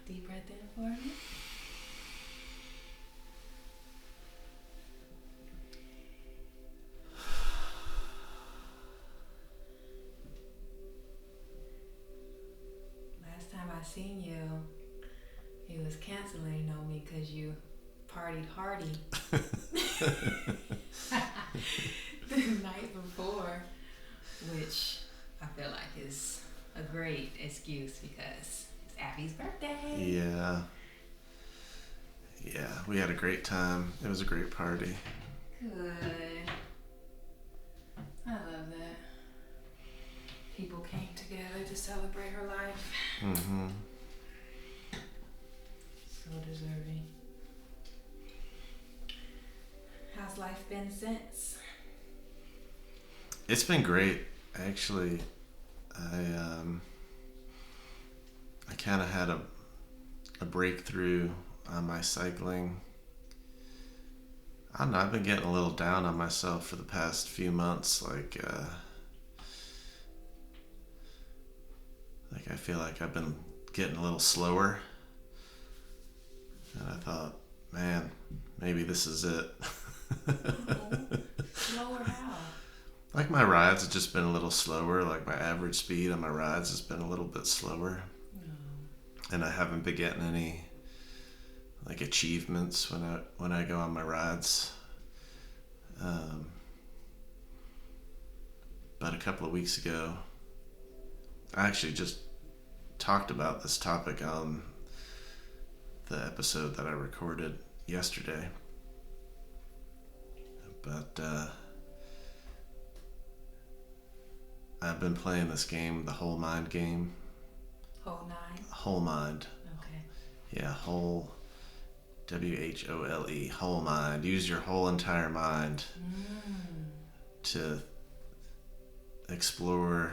Deep breath in for me. Last time I seen you, you was canceling on me because you partied hardy the night before, which I feel like is a great excuse because it's Abby's birthday. Yeah. Yeah, we had a great time. It was a great party. Good. I love that. People came together to celebrate her life. Mm-hmm. So deserving. How's life been since? It's been great. Actually, I kind of had a breakthrough on my cycling. I don't know, I've been getting a little down on myself for the past few months. Like I feel like I've been getting a little slower. And I thought, man, maybe this is it. Slower how? Like my rides have just been a little slower. Like my average speed on my rides has been a little bit slower. No. And I haven't been getting any like achievements when I go on my rides. But a couple of weeks ago, I actually just talked about this topic on the episode that I recorded yesterday. But I've been playing this game, the Whole Mind game. Whole nine? Whole Mind. Okay. Yeah, whole, WHOLE, whole mind. Use your whole entire mind to explore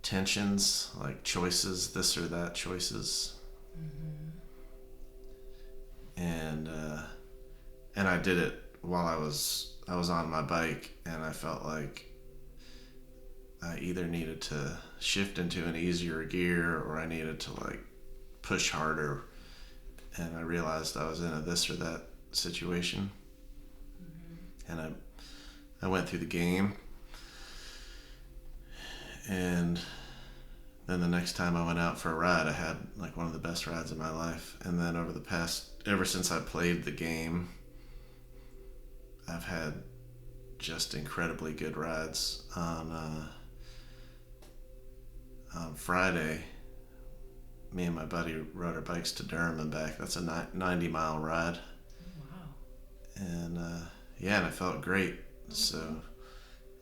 tensions, like choices, this or that choices. And I did it while I was on my bike, and I felt like I either needed to shift into an easier gear or I needed to like push harder, and I realized I was in a this or that situation. And I went through the game, and then the next time I went out for a ride, I had like one of the best rides of my life. And then ever since I played the game, I've had just incredibly good rides. On Friday, me and my buddy rode our bikes to Durham and back. That's a 90-mile ride. Oh, wow. And and I felt great. So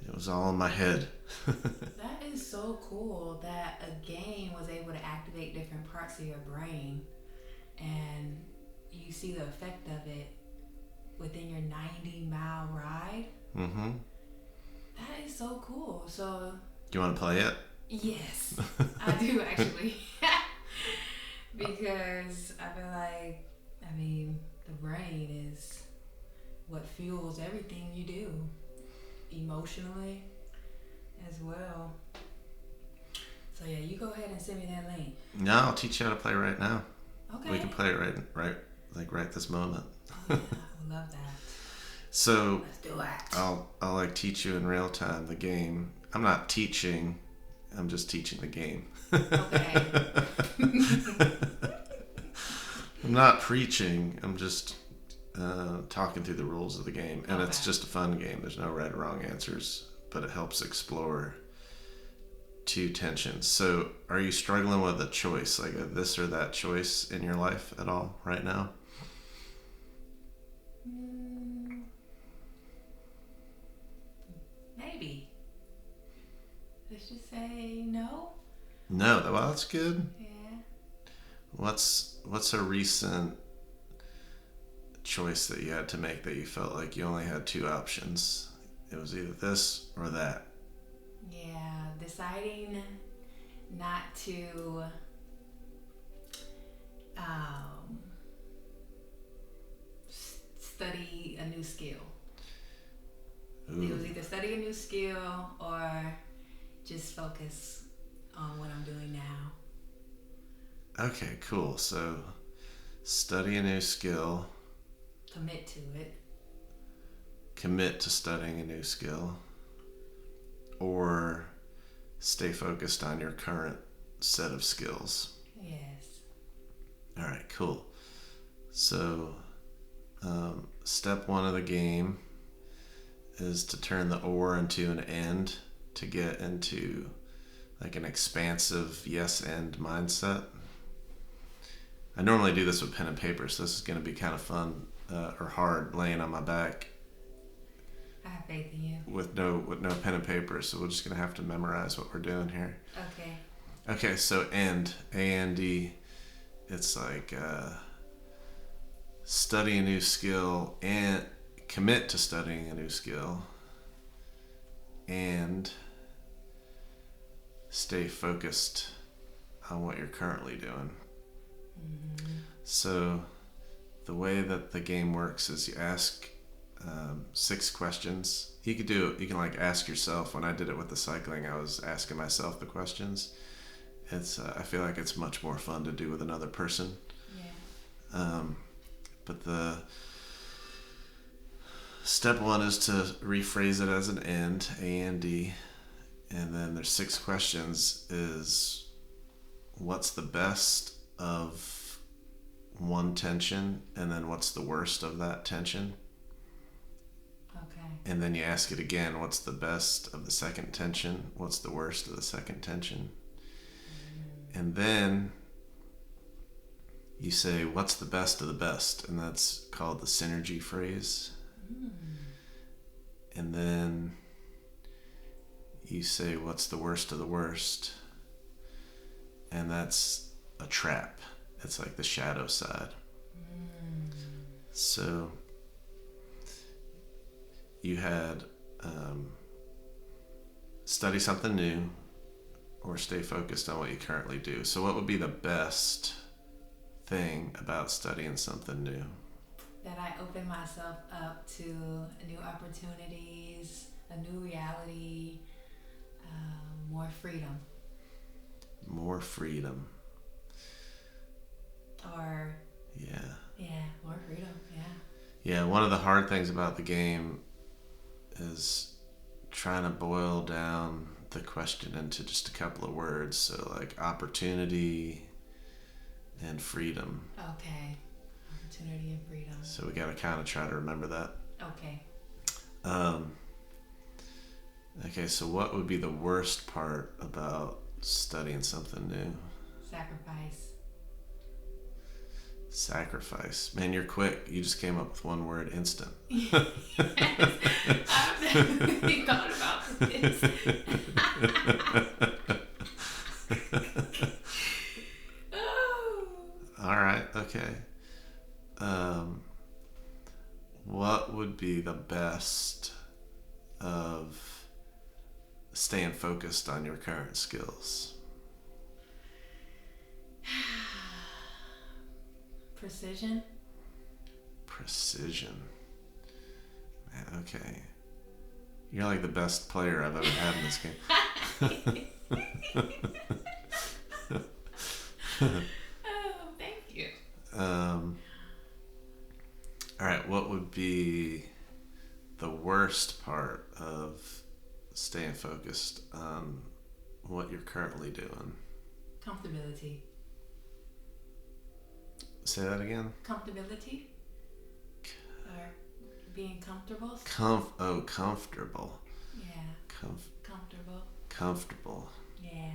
it was all in my head. That is so cool that a game was able to activate different parts of your brain and you see the effect of it within your 90-mile ride. Mm-hmm. That is so cool. So, Do you want to play it? yes, I do actually. Because I feel like, the brain is what fuels everything you do, emotionally as well. So yeah, you go ahead and send me that link. No, I'll teach you how to play right now. Okay. We can play it right this moment. Oh, yeah, I love that. So Let's do it. I'll like teach you in real time the game. I'm not teaching. I'm just teaching the game. Okay. I'm not preaching. I'm just talking through the rules of the game, and it's just a fun game. There's no right or wrong answers, but it helps explore two tensions. So, are you struggling with a choice, like a this or that choice in your life at all right now? Maybe. Let's just say no. No. Well, that's good. Yeah. What's a recent choice that you had to make that you felt like you only had two options? It was either this or that. Yeah, deciding not to study a new skill. Ooh. It was either study a new skill or just focus on what I'm doing now. Okay, cool. So, study a new skill, Commit to it. commit to studying a new skill, or stay focused on your current set of skills. Yes. All right, cool. So, step one of the game is to turn the or into an and to get into like an expansive yes and mindset. I normally do this with pen and paper, so this is going to be kind of fun or hard laying on my back I have faith in you. with no pen and paper. So we're just going to have to memorize what we're doing here. Okay. Okay, so and A-N-D, it's like study a new skill and commit to studying a new skill and stay focused on what you're currently doing. Mm-hmm. So the way that the game works is you ask 6 questions. You can like ask yourself. When I did it with the cycling, I was asking myself the questions. It's I feel like it's much more fun to do with another person. Yeah. But the step 1 is to rephrase it as an and, A-N-D, and then there's 6 questions is what's the best of one tension, and then what's the worst of that tension. Okay. And then you ask it again, what's the best of the second tension, what's the worst of the second tension. And then you say, what's the best of the best? And that's called the synergy phrase. And then you say, what's the worst of the worst? And that's a trap. It's like the shadow side. So you had study something new or stay focused on what you currently do. So what would be the best thing about studying something new? That I open myself up to new opportunities, a new reality, more freedom. More freedom. Or Yeah. more freedom. Yeah. Yeah, one of the hard things about the game is trying to boil down the question into just a couple of words. So like opportunity and freedom. Okay. Opportunity and freedom. So we got to kind of try to remember that. Okay. Okay, so what would be the worst part about studying something new? Sacrifice. Sacrifice. Man, you're quick. You just came up with one word, instant. Yes. I've never really thought about this. Oh. All right, okay. What would be the best of staying focused on your current skills? Precision. Precision. Man, okay. You're like the best player I've ever had in this game. Oh, thank you. All right, what would be the worst part of staying focused on what you're currently doing? Comfortability. Say that again. Comfortability. Or being comfortable. Comfortable. Yeah. Comfortable. Comfortable. Yeah.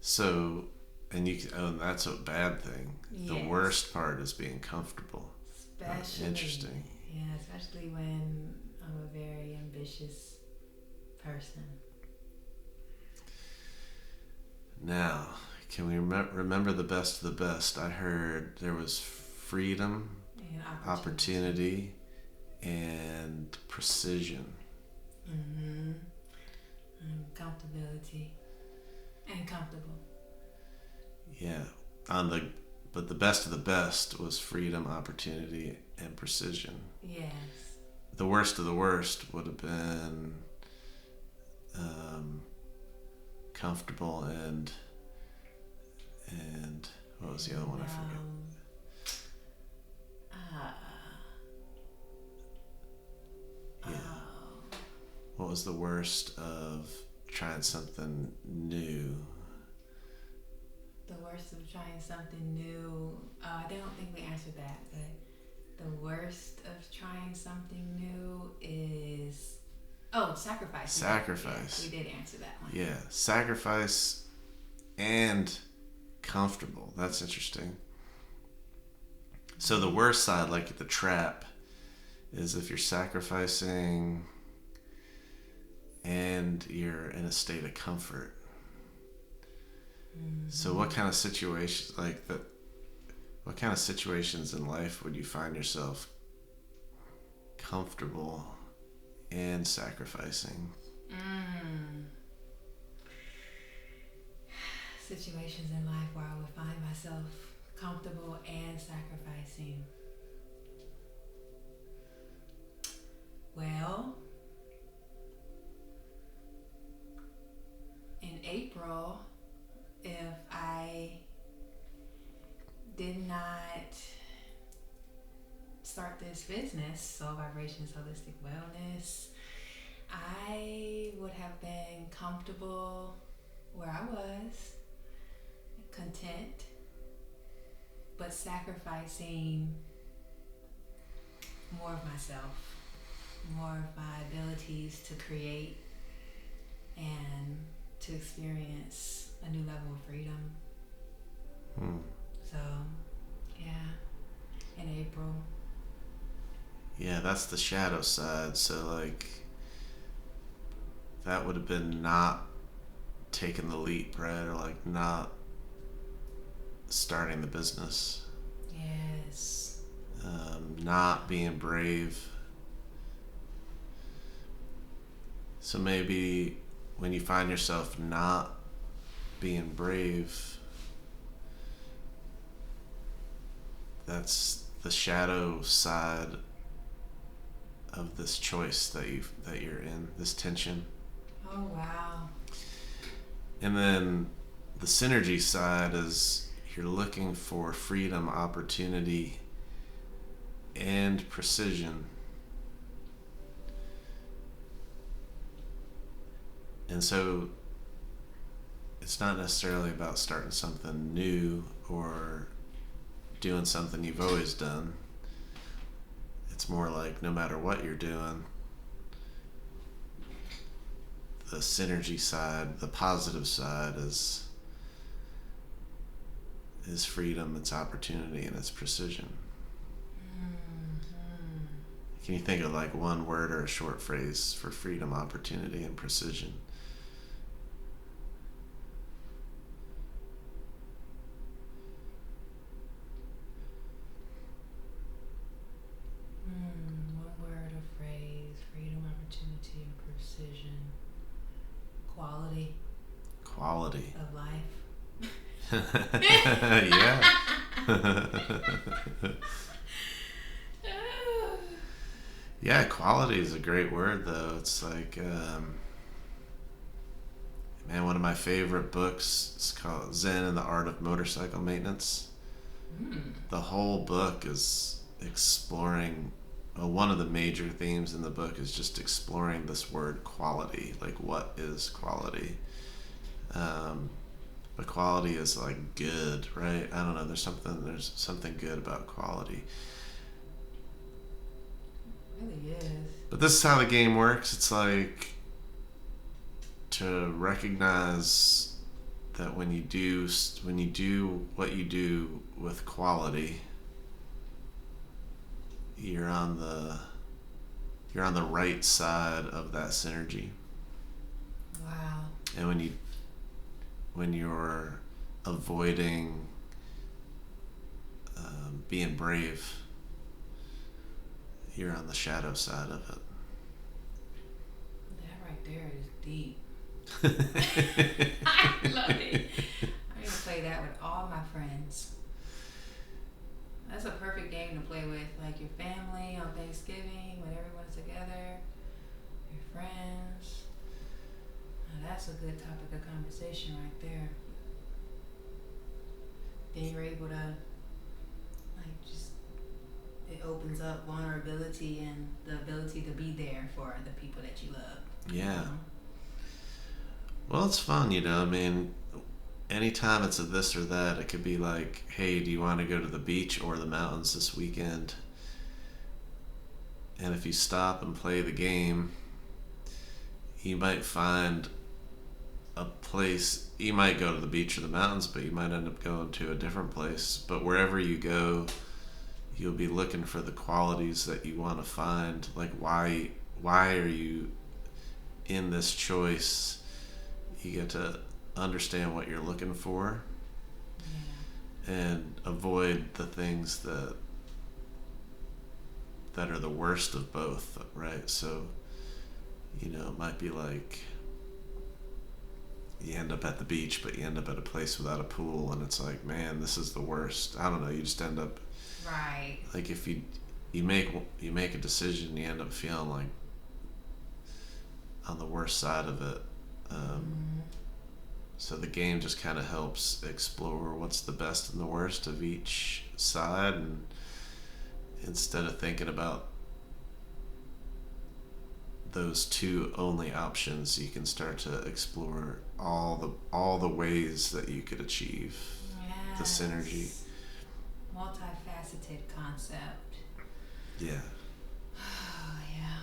So, and that's a bad thing. Yes. The worst part is being comfortable. Especially. Interesting. Yeah, especially when I'm a very ambitious person. Now, can we remember the best of the best? I heard there was freedom, And opportunity, and precision. Mm-hmm. And comfortability. And comfortable. Yeah. But the best of the best was freedom, opportunity, and precision. Yes. The worst of the worst would have been comfortable and what was was the other one? I forget. Yeah. What was the worst of trying something new? The worst of trying something new. I don't think we answered that, but the worst of trying something new is sacrifice. Sacrifice. Yeah, we did answer that one. Yeah, sacrifice and comfortable. That's interesting. So the worst side, like the trap, is if you're sacrificing and you're in a state of comfort. Mm-hmm. So what kind of situations like that? What kind of situations in life would you find yourself comfortable and sacrificing? Situations in life where I would find myself comfortable and sacrificing. Well, in April, if I did not start this business, Soul Vibrations Holistic Wellness, I would have been comfortable where I was, content, but sacrificing more of myself, more of my abilities to create and to experience a new level of freedom. So, yeah, in April. Yeah, that's the shadow side. So, like, that would have been not taking the leap, right? Or, like, not starting the business. Yes. Not being brave. So maybe when you find yourself not being brave, that's the shadow side of this choice that you're in, this tension. Oh wow. And then the synergy side is you're looking for freedom, opportunity, and precision. And so it's not necessarily about starting something new or doing something you've always done. It's more like no matter what you're doing, the synergy side, the positive side is freedom, it's opportunity, and it's precision. Mm-hmm. Can you think of like one word or a short phrase for freedom, opportunity, and precision? One word or phrase, freedom, opportunity, and precision. Quality. Quality. Of life. Yeah. Yeah, quality is a great word though. It's like, man, one of my favorite books is called Zen and the Art of Motorcycle Maintenance. The whole book is exploring, one of the major themes in the book is just exploring this word quality. Like, what is quality? But quality is like good, right? I don't know. There's something good about quality. It really is. But this is how the game works. It's like to recognize that when you do what you do with quality, you're on the right side of that synergy. Wow. And when you're avoiding being brave, you're on the shadow side of it. That right there is deep. I love it. I'm gonna play that with all my friends. That's a perfect game to play with, like your family on Thanksgiving when everyone's together, your friends. Now that's a good topic of conversation right there. then you're able to, like, just, it opens up vulnerability and the ability to be there for the people that you love. Yeah. You know? Well, it's fun, I mean, anytime it's a this or that, it could be like, hey, do you want to go to the beach or the mountains this weekend? And if you stop and play the game, you might find a place. You might go to the beach or the mountains, but you might end up going to a different place. But wherever you go, you'll be looking for the qualities that you want to find. Like, why are you in this choice? You get to understand what you're looking for. Yeah. And avoid the things that are the worst of both, right? So, it might be like you end up at the beach, but you end up at a place without a pool, and it's like, man, this is the worst. I don't know. You just end up Right. like, if you make a decision, you end up feeling like on the worst side of it. So the game just kind of helps explore what's the best and the worst of each side, and instead of thinking about those two only options, you can start to explore all the ways that you could achieve the synergy. Multifaceted concept. Yeah. Oh, yeah.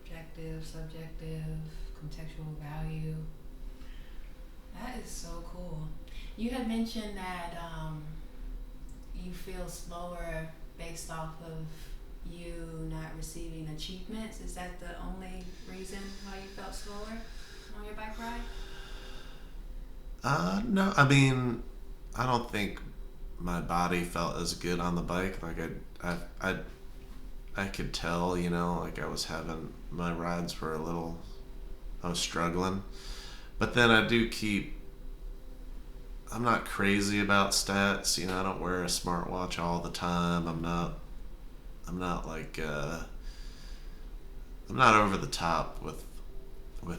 Objective, subjective, contextual value. That is so cool. You had mentioned that you feel slower based off of you not receiving achievements. Is that the only reason why you felt slower on your bike ride? No, I mean, I don't think my body felt as good on the bike. Like, I could tell, like I was having, my rides were I was struggling. But then I'm not crazy about stats. I don't wear a smartwatch all the time. I'm not like, I'm not over the top with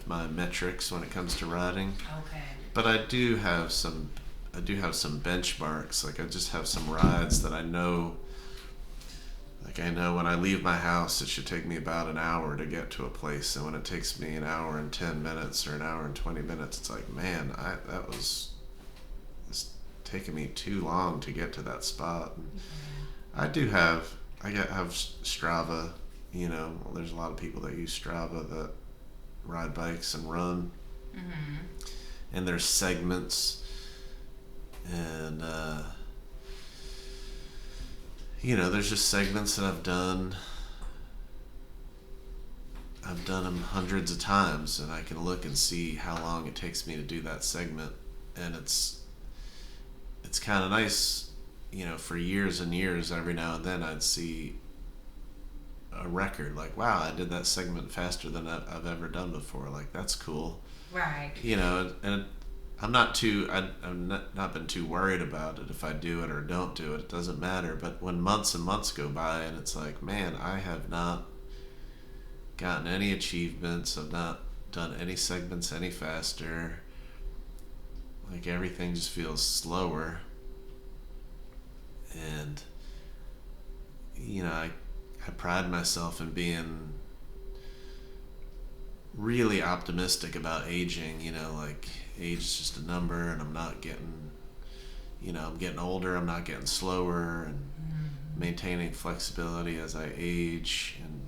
my metrics when it comes to riding. Okay. But I do have some benchmarks. Like, I just have some rides that I know. Like, I know when I leave my house, it should take me about an hour to get to a place, and when it takes me an hour and 10 minutes or an hour and 20 minutes, it's like, man, it's taking me too long to get to that spot. And I have Strava. There's a lot of people that use Strava that ride bikes and run. Mm-hmm. And there's segments, and there's just segments that I've done them hundreds of times, and I can look and see how long it takes me to do that segment. And it's kind of nice, for years and years, every now and then I'd see a record, like, wow, I did that segment faster than I've ever done before. Like, that's cool. Right. And I'm not not been too worried about it. If I do it or don't do it, it doesn't matter. But when months and months go by and it's like, man, I have not gotten any achievements. I've not done any segments any faster. Like, everything just feels slower. And, I pride myself in being really optimistic about aging. Like, age is just a number, and I'm not getting, I'm getting older, I'm not getting slower, and maintaining flexibility as I age, and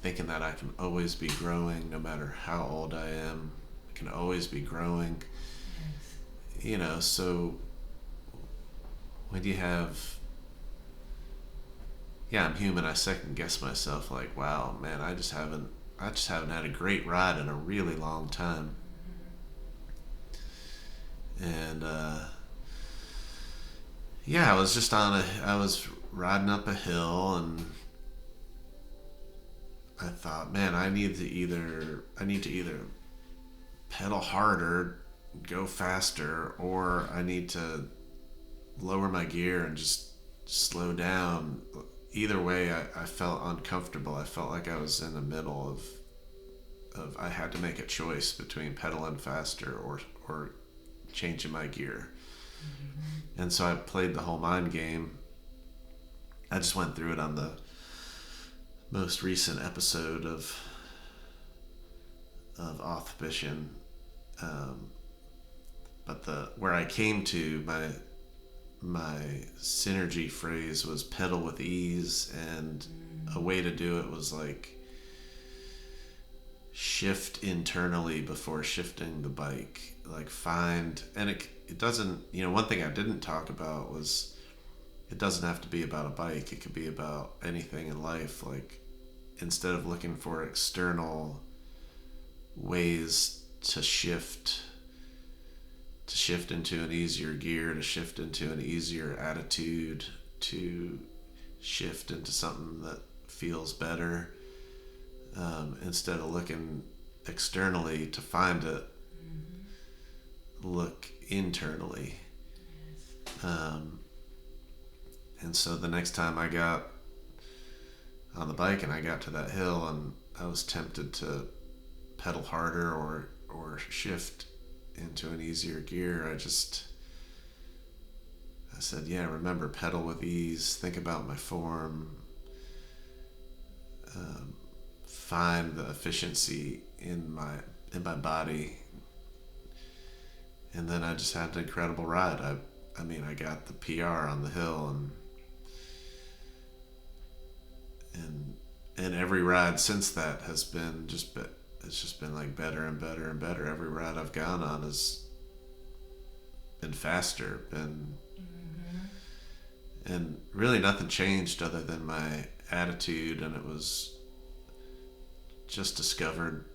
thinking that I can always be growing no matter how old I am. I can always be growing. Yes. So when you have, I'm human, I second guess myself, like, wow, man, I just haven't had a great ride in a really long time. And I was riding up a hill, and I thought, man, I need to either pedal harder, go faster, or I need to lower my gear and just slow down. Either way, I felt uncomfortable. I felt like I was in the middle of I had to make a choice between pedaling faster or changing my gear. And so I played the whole mind game. I just went through it on the most recent episode of Authbition. But where I came to my synergy phrase was pedal with ease, and a way to do it was like shift internally before shifting the bike. Like find, and it doesn't, one thing I didn't talk about was it doesn't have to be about a bike. It could be about anything in life. Like instead of looking for external ways to shift into an easier gear, to shift into an easier attitude, to shift into something that feels better, instead of looking externally to find it, look internally. And so the next time I got on the bike and I got to that hill and I was tempted to pedal harder or shift into an easier gear, I said, yeah, remember, pedal with ease, think about my form, find the efficiency in my body. And then I just had an incredible ride. I got the PR on the hill, and every ride since that has been it's just been like better and better and better. Every ride I've gone on has been faster, and really nothing changed other than my attitude, and it was just discovered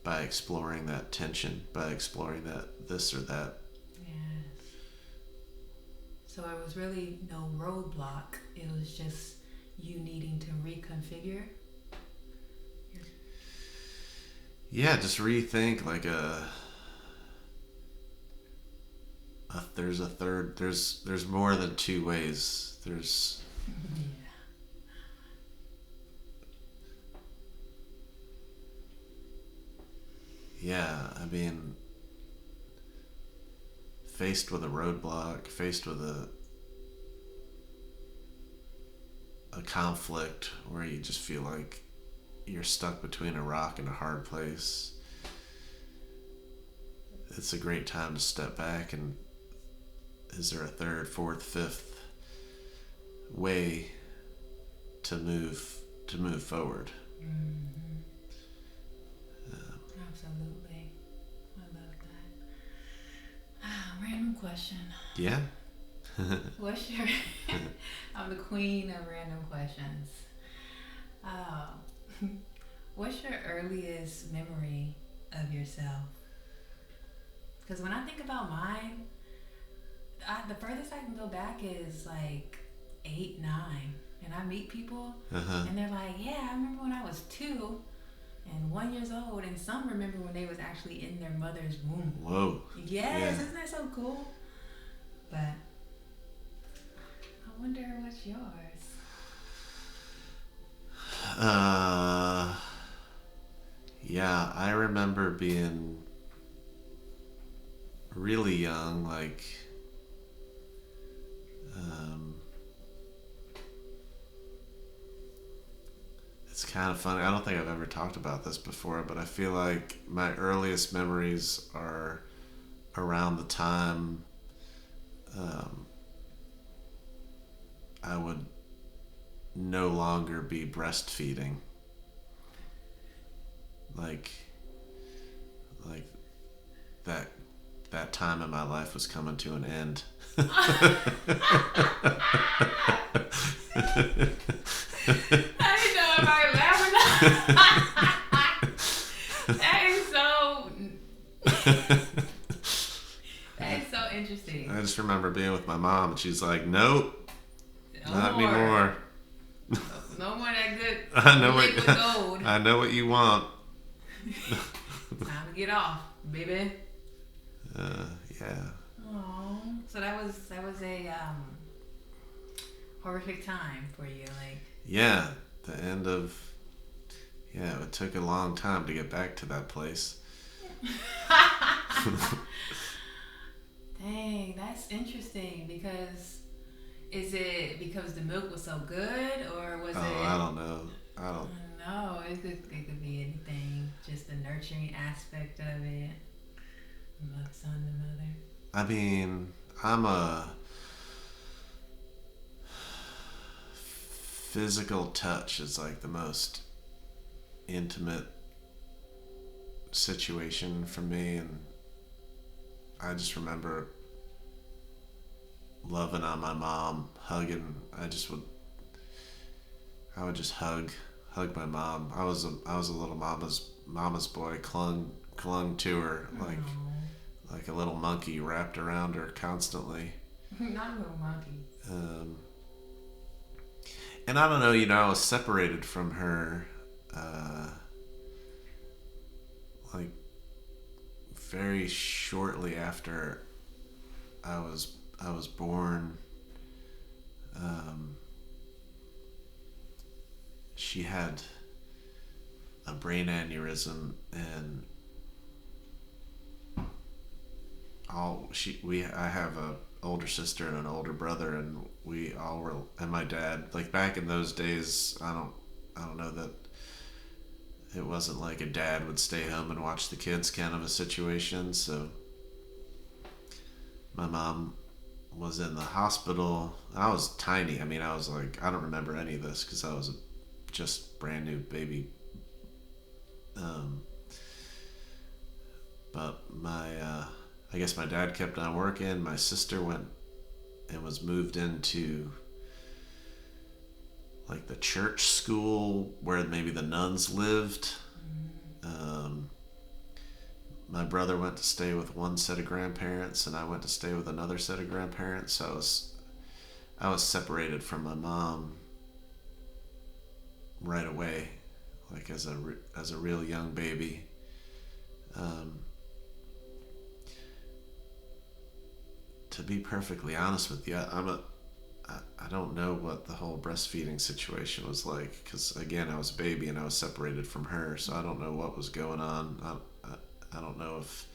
by exploring that tension, by exploring that this or that. Yes. So it was really no roadblock. It was just you needing to reconfigure. Yeah, just rethink like there's more than two ways. There's faced with a roadblock, faced with a conflict where you just feel like you're stuck between a rock and a hard place, it's a great time to step back and is there a third, fourth, fifth way to move forward? Absolutely. I love that. Random question. Yeah. What's your I'm the queen of random questions. What's your earliest memory of yourself? Because when I think about mine, the furthest I can go back is like 8, 9. And I meet people and they're like, yeah, I remember when I was 2 and 1 years old, and some remember when they was actually in their mother's womb. Whoa. Yes, isn't that so cool? But I wonder what's yours. Yeah, I remember being really young, like it's kind of funny. I don't think I've ever talked about this before, but I feel like my earliest memories are around the time I would no longer be breastfeeding. Like that time in my life was coming to an end. I didn't know if I laughed or not. That is so interesting. I just remember being with my mom and she's like, nope, not anymore. No more that good liquid gold. I know what you want. Time to get off, baby. Yeah. Oh, so that was a horrific time for you, like. Yeah, the end of. Yeah, it took a long time to get back to that place. Dang, that's That's interesting because is it because the milk was so good or was Oh, I it? don't know. I I don't. don't know. It could be anything. Just the nurturing aspect of it. Son to mother. I mean, I'm a physical touch is like the most intimate situation for me, and I just remember loving on my mom, hugging. I would just hug my mom. I was a little mama's boy, clung to her like a little monkey wrapped around her constantly. Not a little monkey. Um, and I don't know, I was separated from her, like very shortly after I was born. Um, she had a brain aneurysm, and I have a older sister and an older brother, and we all were, and my dad, like back in those days, I don't know that it wasn't like a dad would stay home and watch the kids kind of a situation. So my mom was in the hospital. I was tiny. I mean, I was like, I don't remember any of this because I was a just brand new baby. Um, but I guess my dad kept on working. My sister went and was moved into like the church school where maybe the nuns lived. Um, my brother went to stay with one set of grandparents, and I went to stay with another set of grandparents. So I was separated from my mom right away, like as a real young baby. Um, to be perfectly honest with you, I don't know what the whole breastfeeding situation was like because again I was a baby and I was separated from her, so I don't know what was going on. I don't know if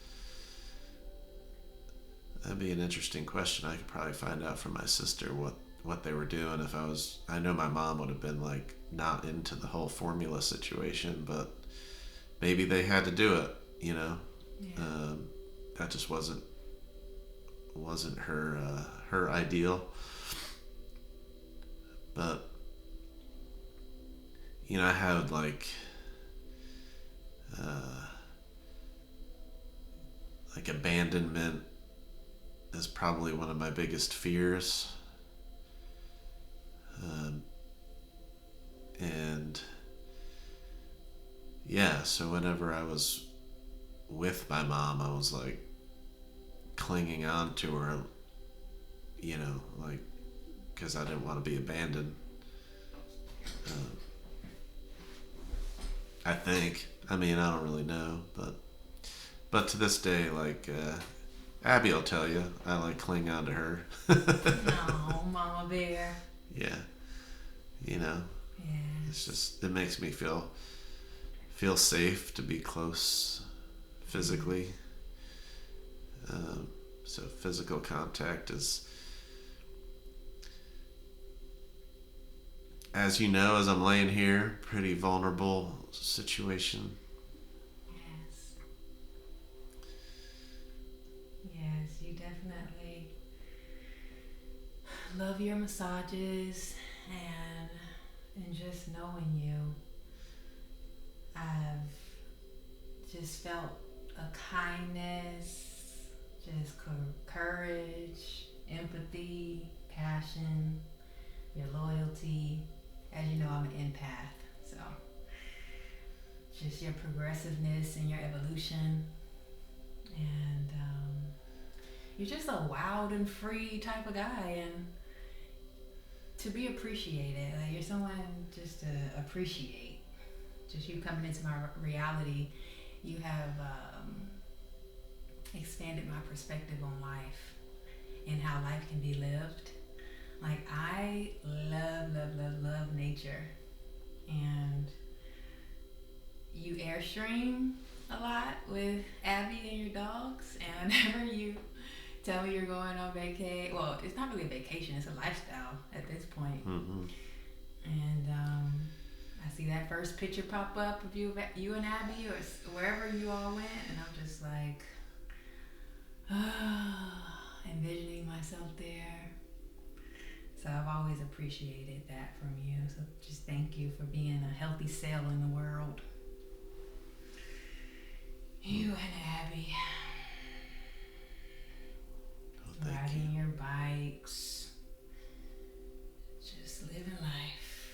that'd be an interesting question. I could probably find out from my sister what they were doing if I know my mom would have been like not into the whole formula situation, but maybe they had to do it, you know. Yeah. That just wasn't her ideal. But I had uh, like abandonment is probably one of my biggest fears. Um, and yeah, so whenever I was with my mom, I was like clinging on to her, like because I didn't want to be abandoned. Uh, I think. I mean, I don't really know, but to this day, like Abby will tell you, I like cling on to her. No, Mama Bear. Yeah, you know, Yeah. it's just it makes me feel safe to be close physically. Um, so physical contact is, as you know, as I'm laying here, pretty vulnerable situation. Yes. Yes, you definitely love your massages and just knowing you, I've just felt a kindness, just courage, empathy, passion, your loyalty. As you know, I'm an empath, so just your progressiveness and your evolution, and you're just a wild and free type of guy, and to be appreciated. Like you're someone just to appreciate. Just you coming into my reality, you have expanded my perspective on life and how life can be lived. Like I love nature, and you airstream a lot with Abby and your dogs, and whenever you tell me you're going on vacation. Well, it's not really a vacation; it's a lifestyle at this point. Mm-hmm. And I see that first picture pop up of you and Abby, or wherever you all went, and I'm just like, envisioning myself there. So I've always appreciated that from you. So just thank you for being a healthy cell in the world. You and Abby. Riding your bikes. Just living life.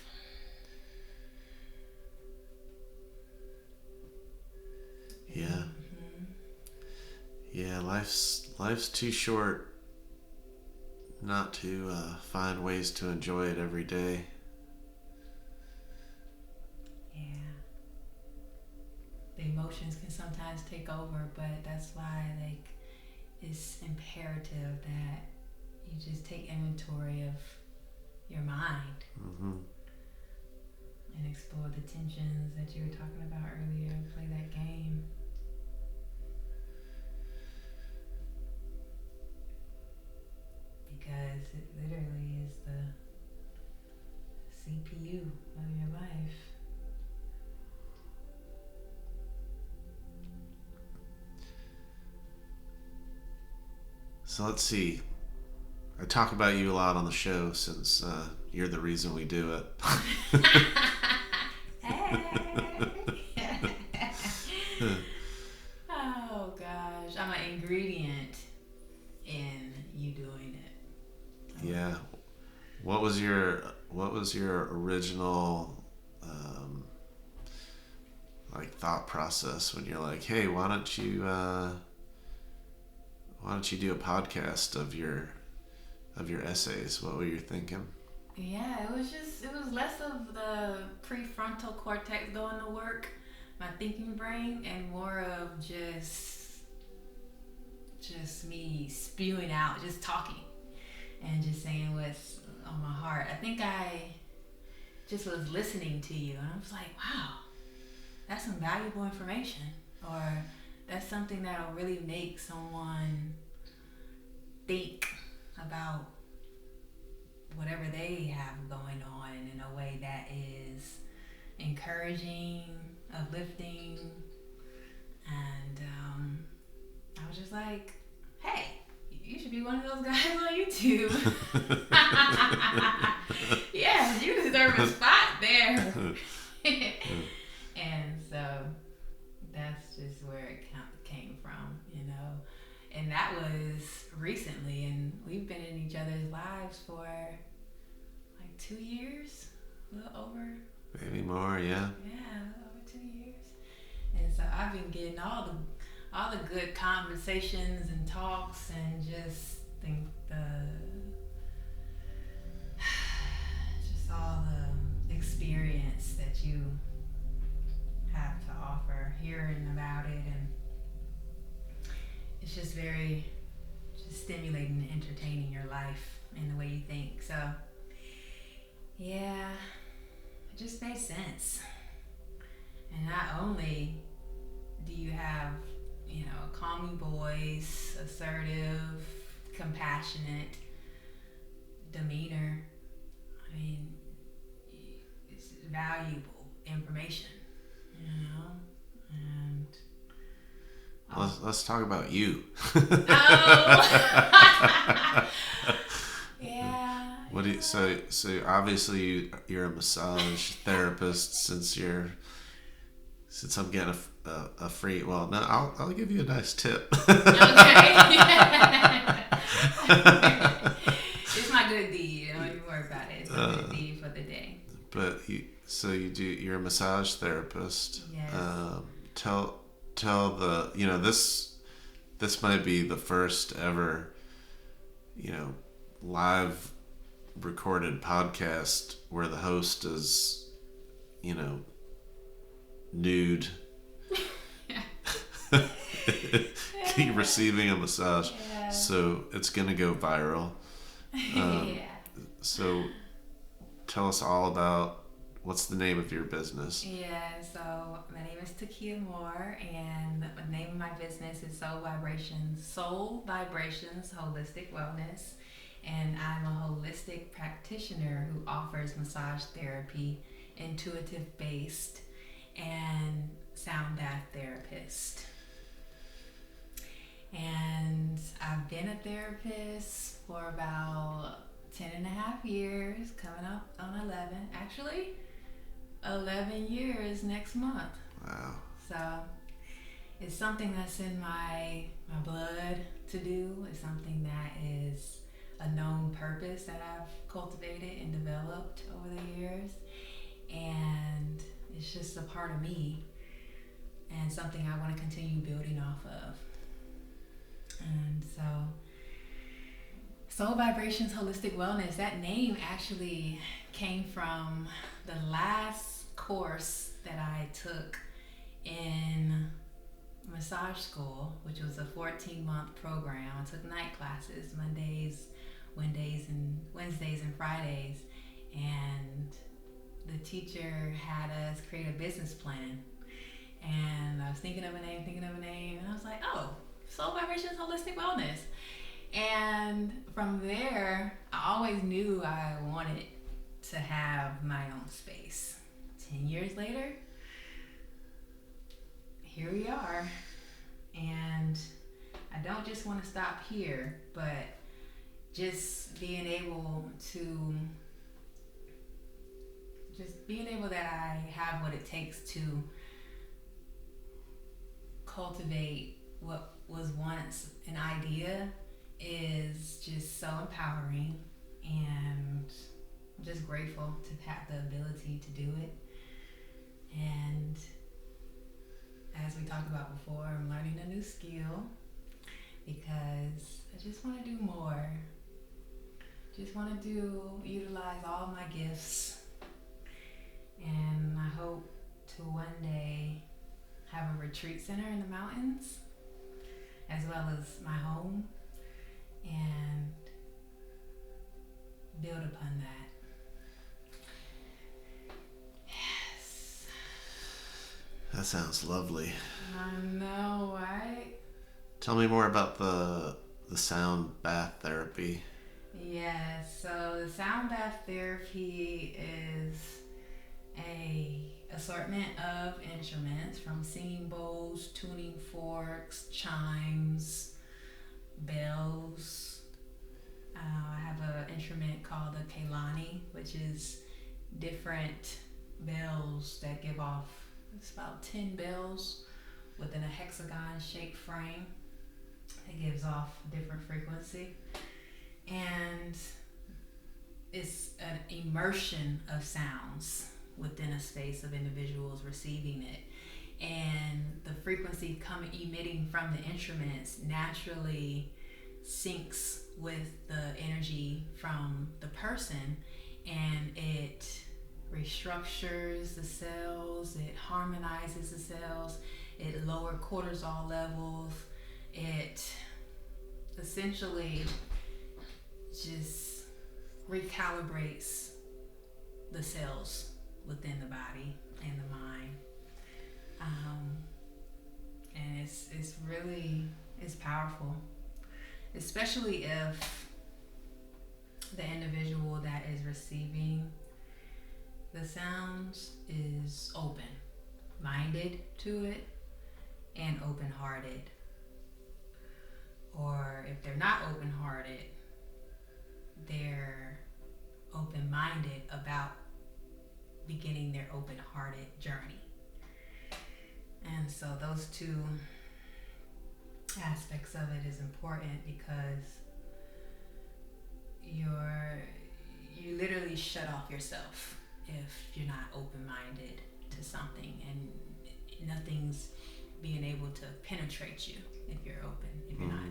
Yeah. Mm-hmm. Yeah, life's too short not to find ways to enjoy it every day. Yeah. The emotions can sometimes take over, but that's why it's imperative that you just take inventory of your mind. Mm-hmm. And explore the tensions that you were talking about earlier and play that game. Because it literally is the CPU of your life. So let's see. I talk about you a lot on the show since you're the reason we do it. Oh gosh, I'm an ingredient in you doing it. Yeah. What was your original thought process when you're like, hey, why don't you do a podcast of your essays? What were you thinking? Yeah, it was less of the prefrontal cortex going to work, my thinking brain, and more of just me spewing out, just talking and just saying what's on my heart. I think I just was listening to you and I was like, wow, that's some valuable information, or that's something that'll really make someone think about whatever they have going on in a way that is encouraging, uplifting, and I was just like, hey, you should be one of those guys on YouTube. Yeah, you deserve a spot there. And so that's just where it came from, you know. And that was recently, and we've been in each other's lives for like 2 years, a little over. Maybe more, yeah. Yeah, a little over 2 years. And so I've been getting all the good conversations and talks, and just think just all the experience that you have to offer, hearing about it, and it's just very stimulating and entertaining your life and the way you think. So yeah, it just made sense. And not only do you have, you know, a calming voice, assertive, compassionate demeanor, I mean, it's valuable information, you know. And let's talk about you. Oh. Yeah. What do you, so obviously you're a massage therapist since I'm getting a free, well, no, I'll give you a nice tip. Okay. It's my good deed. Don't even worry about it. It's my good deed for the day. But you're a massage therapist. Yes. Tell the, you know, this might be the first ever, you know, live recorded podcast where the host is, you know, nude. Receiving a massage. Yeah. So it's gonna go viral. Yeah. So tell us all about what's the name of your business? Yeah, so my name is Takia Moore, and the name of my business is Soul Vibrations Holistic Wellness, and I'm a holistic practitioner who offers massage therapy, intuitive based, and sound bath therapist. And I've been a therapist for about 10 and a half years, coming up on 11. Actually, 11 years next month. Wow. So it's something that's in my blood to do. It's something that is a known purpose that I've cultivated and developed over the years. And it's just a part of me and something I want to continue building off of. And so Soul Vibrations Holistic Wellness, that name actually came from the last course that I took in massage school, which was a 14-month program. I took night classes, Mondays, Wednesdays, and Fridays. And the teacher had us create a business plan. And I was thinking of a name, and I was like, oh, Soul Vibrations Holistic Wellness. And from there, I always knew I wanted to have my own space. 10 years later, here we are. And I don't just want to stop here, but just being able that I have what it takes to cultivate what was once an idea is just so empowering, and I'm just grateful to have the ability to do it. And as we talked about before, I'm learning a new skill because I just want to do more. Just want to utilize all my gifts, and I hope to one day have a retreat center in the mountains as well as my home and build upon that. Yes. That sounds lovely. I know, right? Tell me more about the sound bath therapy. Yeah, so the sound bath therapy is a assortment of instruments, from singing bowls, tuning forks, chimes, bells. I have an instrument called a Kailani, which is different bells that give off, it's about 10 bells within a hexagon shaped frame. It gives off different frequency. And it's an immersion of sounds within a space of individuals receiving it. And the frequency emitting from the instruments naturally syncs with the energy from the person, and it restructures the cells, it harmonizes the cells, it lowers cortisol levels, it essentially just recalibrates the cells within the body and the mind. And it's really powerful, especially if the individual that is receiving the sounds is open-minded to it and open-hearted. Or if they're not open-hearted, they're open-minded about beginning their open-hearted journey. And so those two aspects of it is important, because you literally shut off yourself if you're not open-minded to something, and nothing's being able to penetrate you if you're not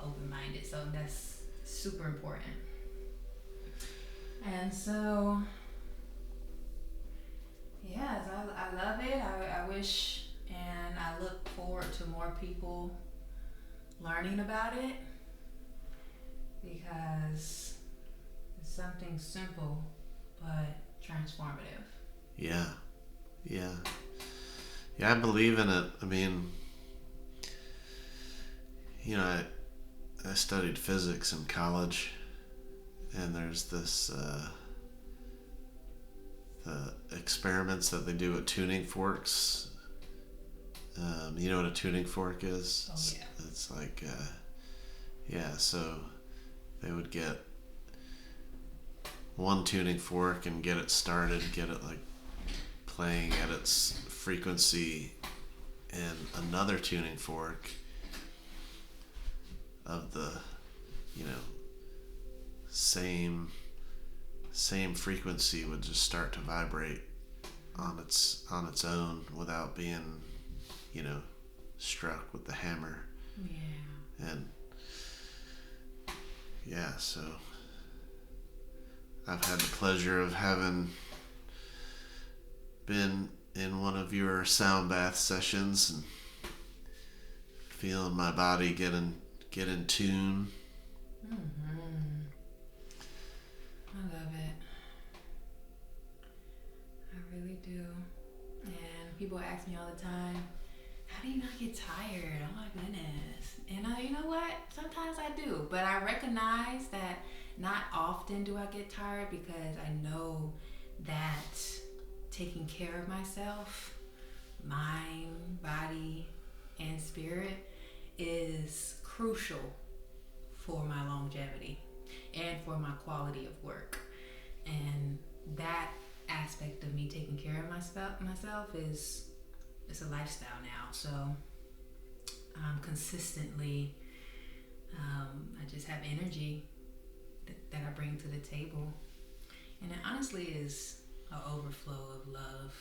open-minded. So that's super important. And so yes, I love it. I wish and I look forward to more people learning about it, because it's something simple but transformative. Yeah. Yeah. Yeah, I believe in it. I mean, I studied physics in college, and there's this the experiments that they do with tuning forks. You know what a tuning fork is? Oh yeah. It's like, yeah. So they would get one tuning fork and get it started, get it like playing at its frequency, and another tuning fork of the, you know, same frequency would just start to vibrate on its own without being, struck with the hammer. Yeah. And yeah, so I've had the pleasure of having been in one of your sound bath sessions and feeling my body get in tune. I love it. I really do. And people ask me all the time, how do you not get tired? Oh my goodness. And you know what? Sometimes I do. But I recognize that not often do I get tired because I know that taking care of myself, mind, body, and spirit is crucial for my longevity and for my quality of work. And that aspect of me taking care of myself is it's a lifestyle now. So consistently, I just have energy that I bring to the table, and it honestly is an overflow of love,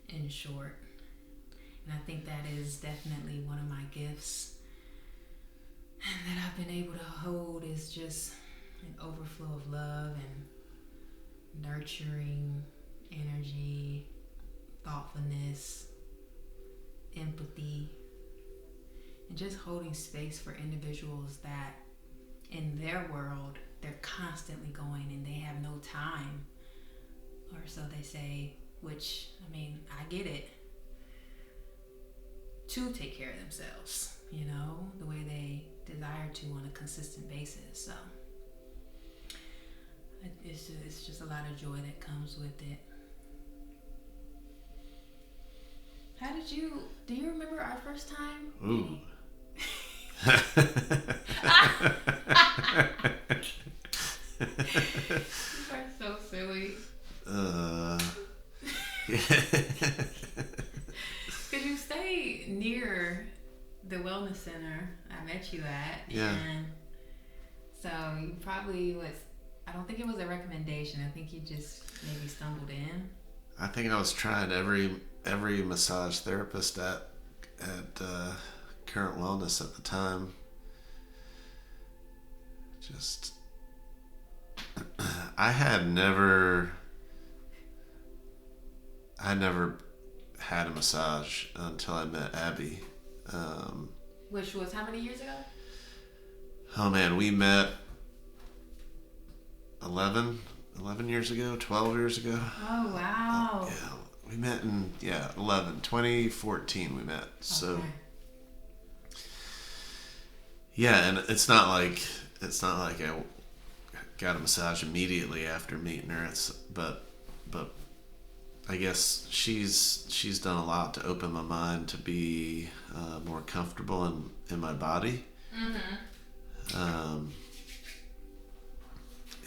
in short. And I think that is definitely one of my gifts that I've been able to hold, is just an overflow of love and nurturing energy, thoughtfulness, empathy, and just holding space for individuals that in their world they're constantly going and they have no time, or so they say, which, I mean, I get it, to take care of themselves, the way they desire to on a consistent basis. So it's just a lot of joy that comes with it. Do you remember our first time? Ooh. You are so silly. Because you stay near the wellness center I met you at. Yeah. And so you probably was, I don't think it was a recommendation. I think you just maybe stumbled in. I think I was trying every massage therapist at Current Wellness at the time. Just I never had a massage until I met Abby. Which was how many years ago? Oh man, we met 11 years ago, 12 years ago. Oh wow. Yeah, we met in 2014 we met. So okay. yeah, and it's not like I got a massage immediately after meeting her. But I guess she's done a lot to open my mind to be more comfortable in my body. Mm-hmm.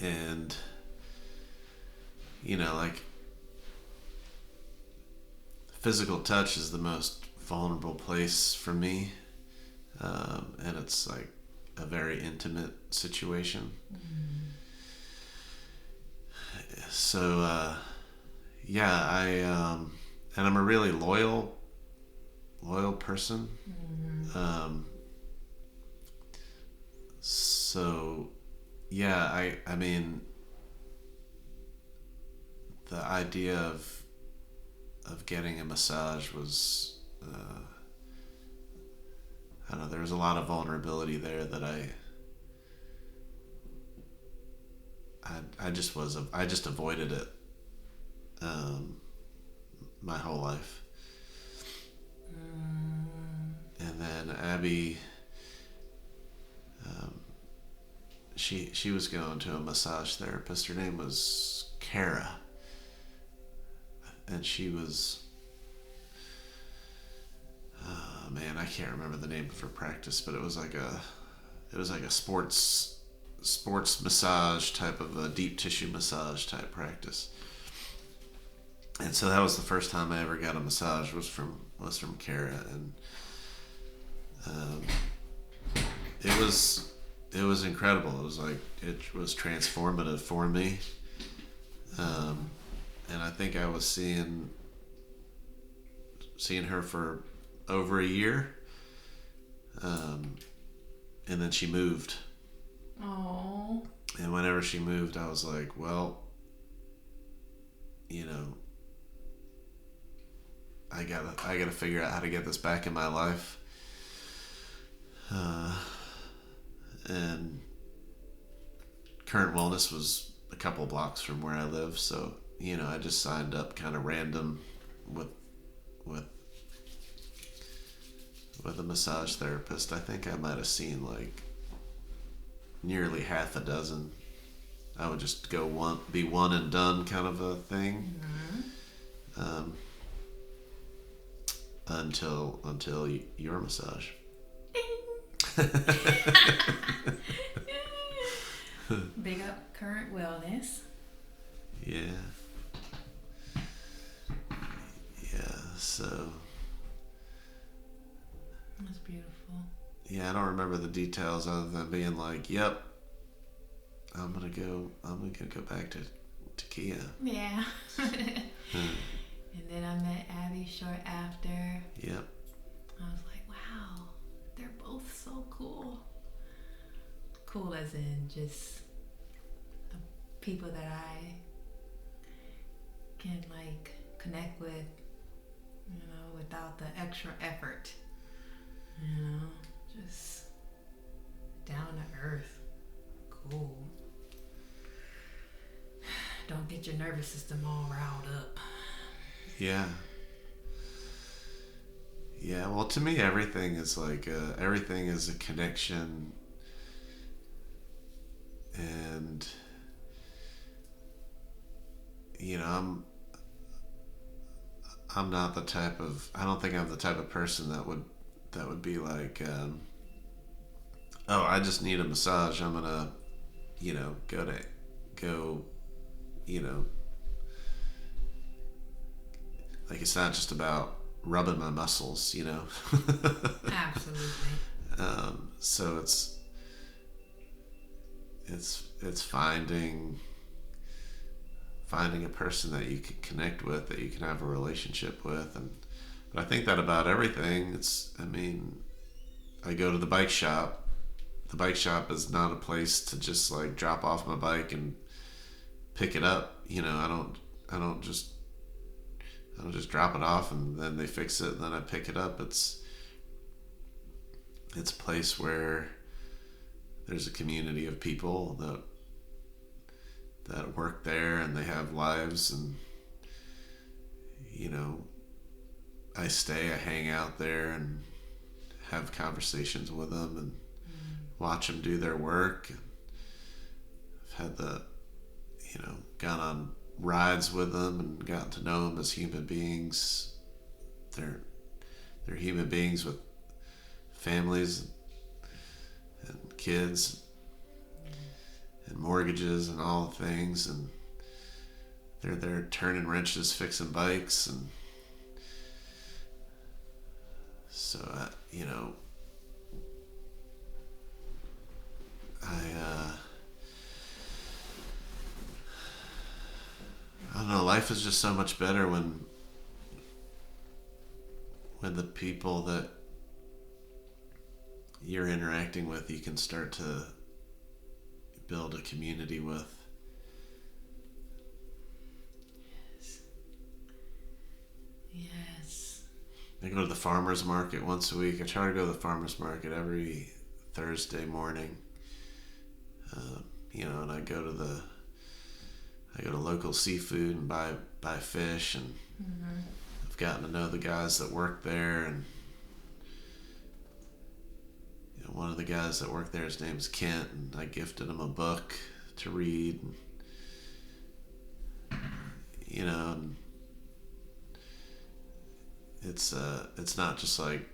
And like physical touch is the most vulnerable place for me, and it's like a very intimate situation. So and I'm a really loyal person. So yeah, I mean, the idea of getting a massage was, I don't know, there was a lot of vulnerability there that I just avoided it. my whole life. And then Abby, she was going to a massage therapist. Her name was Kara, and she was, man, I can't remember the name of her practice, but it was like a sports massage type of a deep tissue massage type practice. And so that was the first time I ever got a massage was from Kara, and it was incredible. It was transformative for me, and I think I was seeing her for over a year, and then she moved. Oh. And whenever she moved, I was like, well, I gotta figure out how to get this back in my life. And Current Wellness was a couple blocks from where I live, so I just signed up kind of random with a massage therapist. I think I might have seen like nearly half a dozen. I would just go be one and done kind of a thing. Mm-hmm. Until your massage. Big up Current Wellness. Yeah, so that's beautiful. Yeah, I don't remember the details other than being like, yep, I'm gonna go back to Kia. Yeah. And then I met Abby short after. Yep. I was like, wow, they're both so cool. Cool as in just the people that I can like connect with, without the extra effort. Just down to earth. Cool. Don't get your nervous system all riled up. Yeah. Yeah, well, to me, everything is like everything is a connection, and I'm not the type of, I don't think I'm the type of person that would be like, oh, I just need a massage, I'm gonna go like, it's not just about rubbing my muscles, Absolutely. So it's finding a person that you can connect with, that you can have a relationship with, but I think that about everything. I go to the bike shop. The bike shop is not a place to just like drop off my bike and pick it up. I don't just drop it off and then they fix it and then I pick it up. It's a place where there's a community of people that work there, and they have lives, and I hang out there and have conversations with them and watch them do their work. I've had gone on rides with them and gotten to know them as human beings. They're human beings with families and kids and mortgages and all the things, and they're there turning wrenches, fixing bikes, and so I don't know, life is just so much better when the people that you're interacting with, you can start to build a community with. Yes. I go to the farmer's market once a week. I try to go to the farmer's market every Thursday morning. And I go to local seafood and buy fish, and I've gotten to know the guys that work there, and one of the guys that worked there, his name's Kent, and I gifted him a book to read. And it's not just like,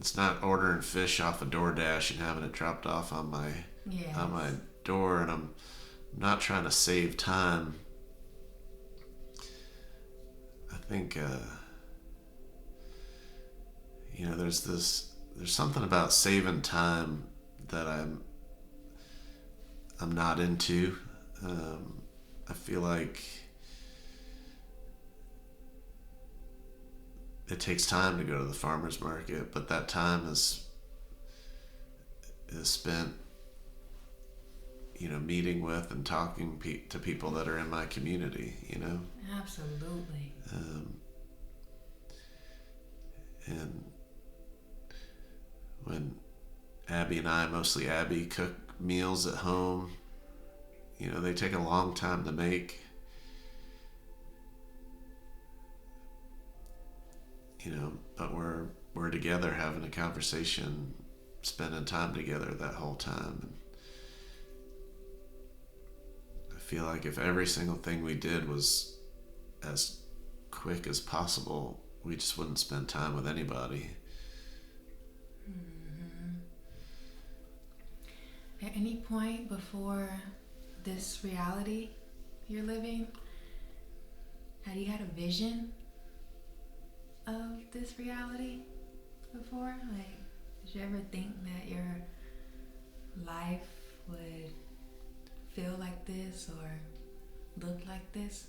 it's not ordering fish off of DoorDash and having it dropped off on my door, and I'm not trying to save time. I think there's something about saving time that I'm not into. I feel like it takes time to go to the farmer's market, but that time is spent, meeting with and talking to people that are in my community. Absolutely. And when Abby and I, mostly Abby, cook meals at home, they take a long time to make. But we're together having a conversation, spending time together that whole time. And I feel like if every single thing we did was as quick as possible, we just wouldn't spend time with anybody. Mm-hmm. At any point before this reality you're living, had you had a vision of this reality before? Like, did you ever think that your life would feel like this or look like this?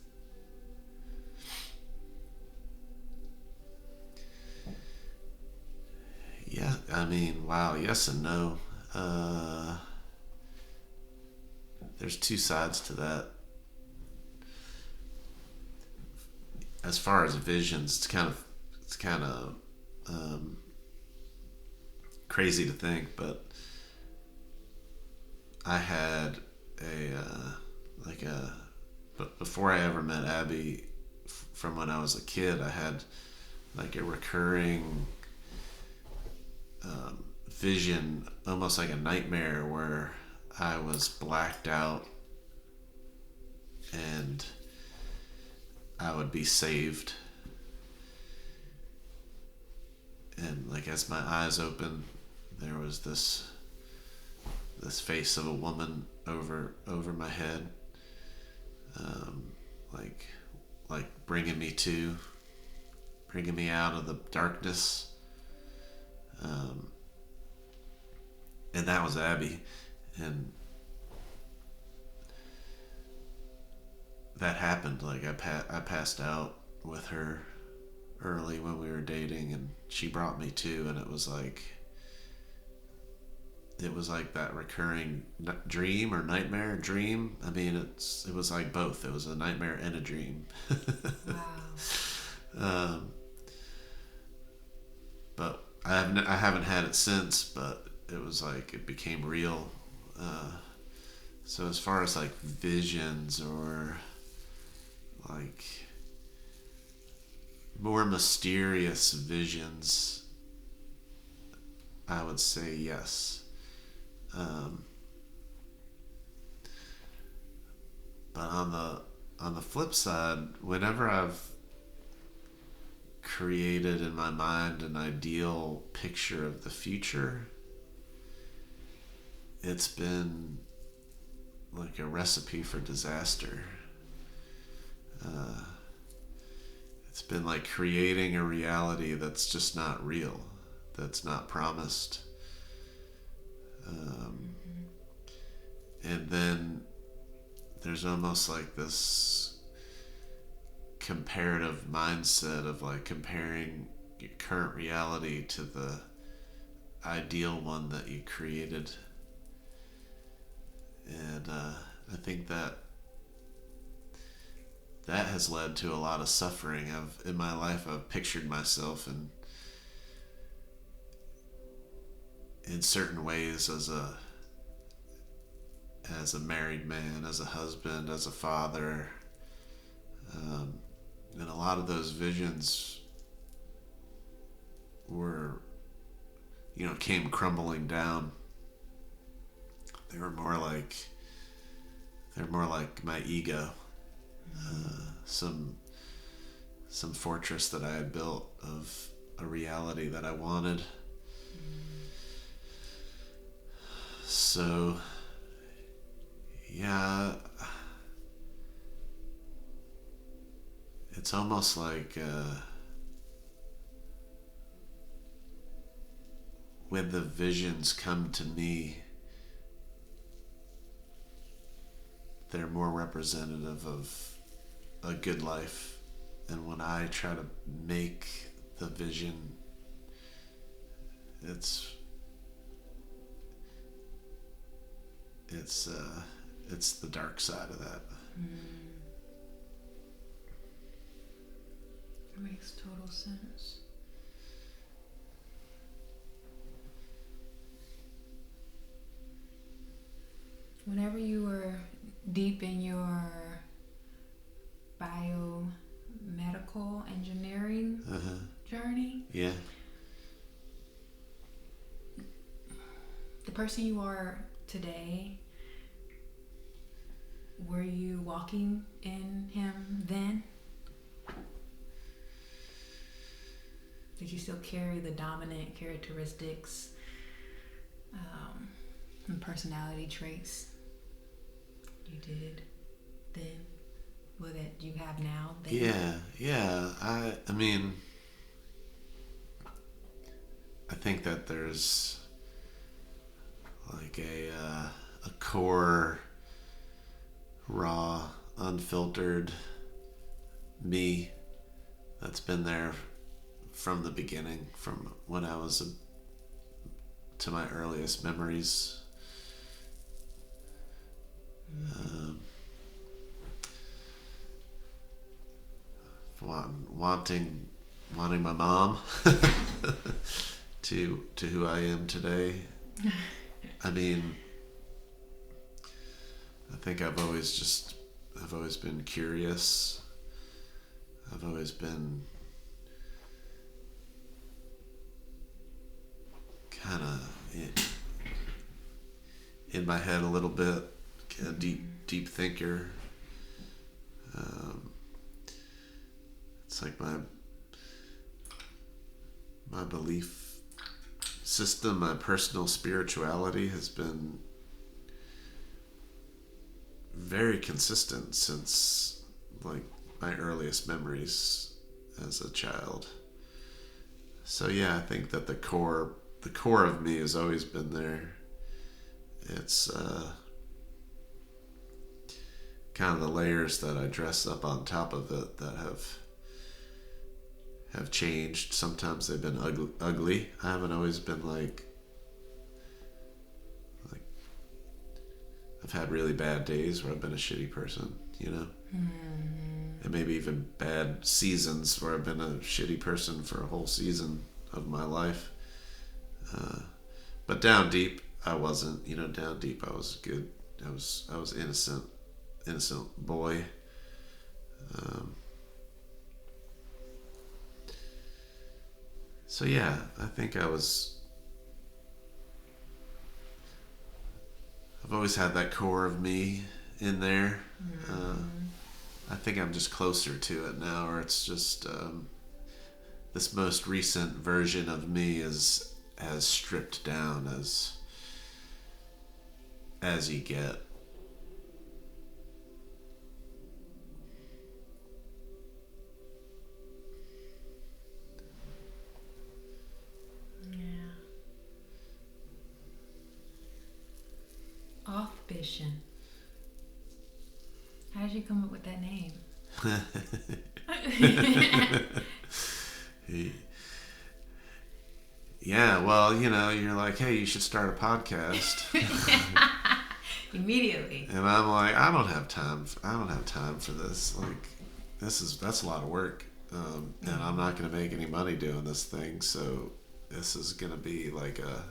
Yeah, wow, yes and no. There's two sides to that. As far as visions, it's kind of crazy to think, but I had but before I ever met Abby, from when I was a kid, I had like a recurring vision, almost like a nightmare, where I was blacked out and I would be saved. And like, as my eyes opened, there was this face of a woman over my head, like bringing me out of the darkness. And that was Abby, and that happened. Like, I passed out with her early when we were dating, and she brought me to, and it was like that recurring dream or nightmare dream. It was like both. It was a nightmare and a dream. Wow. But I haven't had it since, but it was like, it became real. So as far as like visions or like more mysterious visions, I would say yes. But on the flip side, whenever I've created in my mind an ideal picture of the future, it's been like a recipe for disaster. It's been like creating a reality that's just not real, that's not promised. And then there's almost like this comparative mindset of like comparing your current reality to the ideal one that you created. And I think that has led to a lot of suffering. In my life, I've pictured myself in certain ways as a married man, as a husband, as a father, And a lot of those visions were, came crumbling down. They're more like my ego, some fortress that I had built of a reality that I wanted. So, yeah, it's almost like when the visions come to me, they're more representative of a good life. And when I try to make the vision, it's the dark side of that. It makes total sense. Whenever you were deep in your biomedical engineering journey, Yeah. the person you are today, were you walking in him then? Did you still carry the dominant characteristics and personality traits you did then? Well, that you have now then? Yeah. I mean, I think that there's like a core, raw, unfiltered me that's been there from the beginning, from when I was to my earliest memories. Wanting my mom to who I am today. I mean, I think I've always been curious. I've always been kind of in my head a little bit, a deep thinker. It's like my belief system, my personal spirituality has been very consistent since like my earliest memories as a child. So yeah, I think that the core of me has always been there. It's kind of the layers that I dress up on top of it that have changed. Sometimes they've been ugly. I haven't always been like I've had really bad days where I've been a shitty person, and maybe even bad seasons where I've been a shitty person for a whole season of my life. But down deep, I wasn't. Down deep, I was good. I was innocent boy. So yeah, I think I've always had that core of me in there. I think I'm just closer to it now, or it's just this most recent version of me is as stripped down as you get. Authbition. How did you come up with that name? Yeah, well, you're like, hey, you should start a podcast. Immediately. And I'm like, I don't have time for this. Like, that's a lot of work. And I'm not going to make any money doing this thing. So this is going to be like a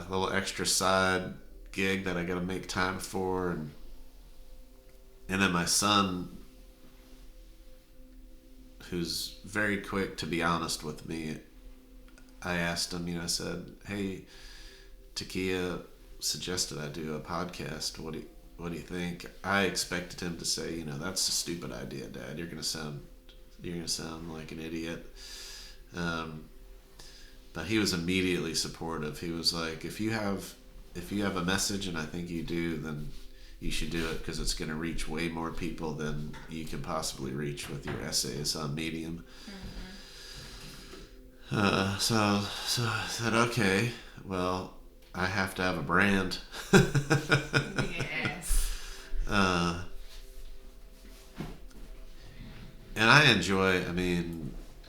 little extra side gig that I got to make time for. And And then my son, who's very quick to be honest with me, I asked him, I said, hey, Takia suggested I do a podcast. What do you think? I expected him to say, that's a stupid idea, Dad. You're gonna sound like an idiot. But he was immediately supportive. He was like, if you have a message, and I think you do, then you should do it, because it's going to reach way more people than you can possibly reach with your essays on Medium. So I said, okay, well, I have to have a brand. Yes. And I enjoy,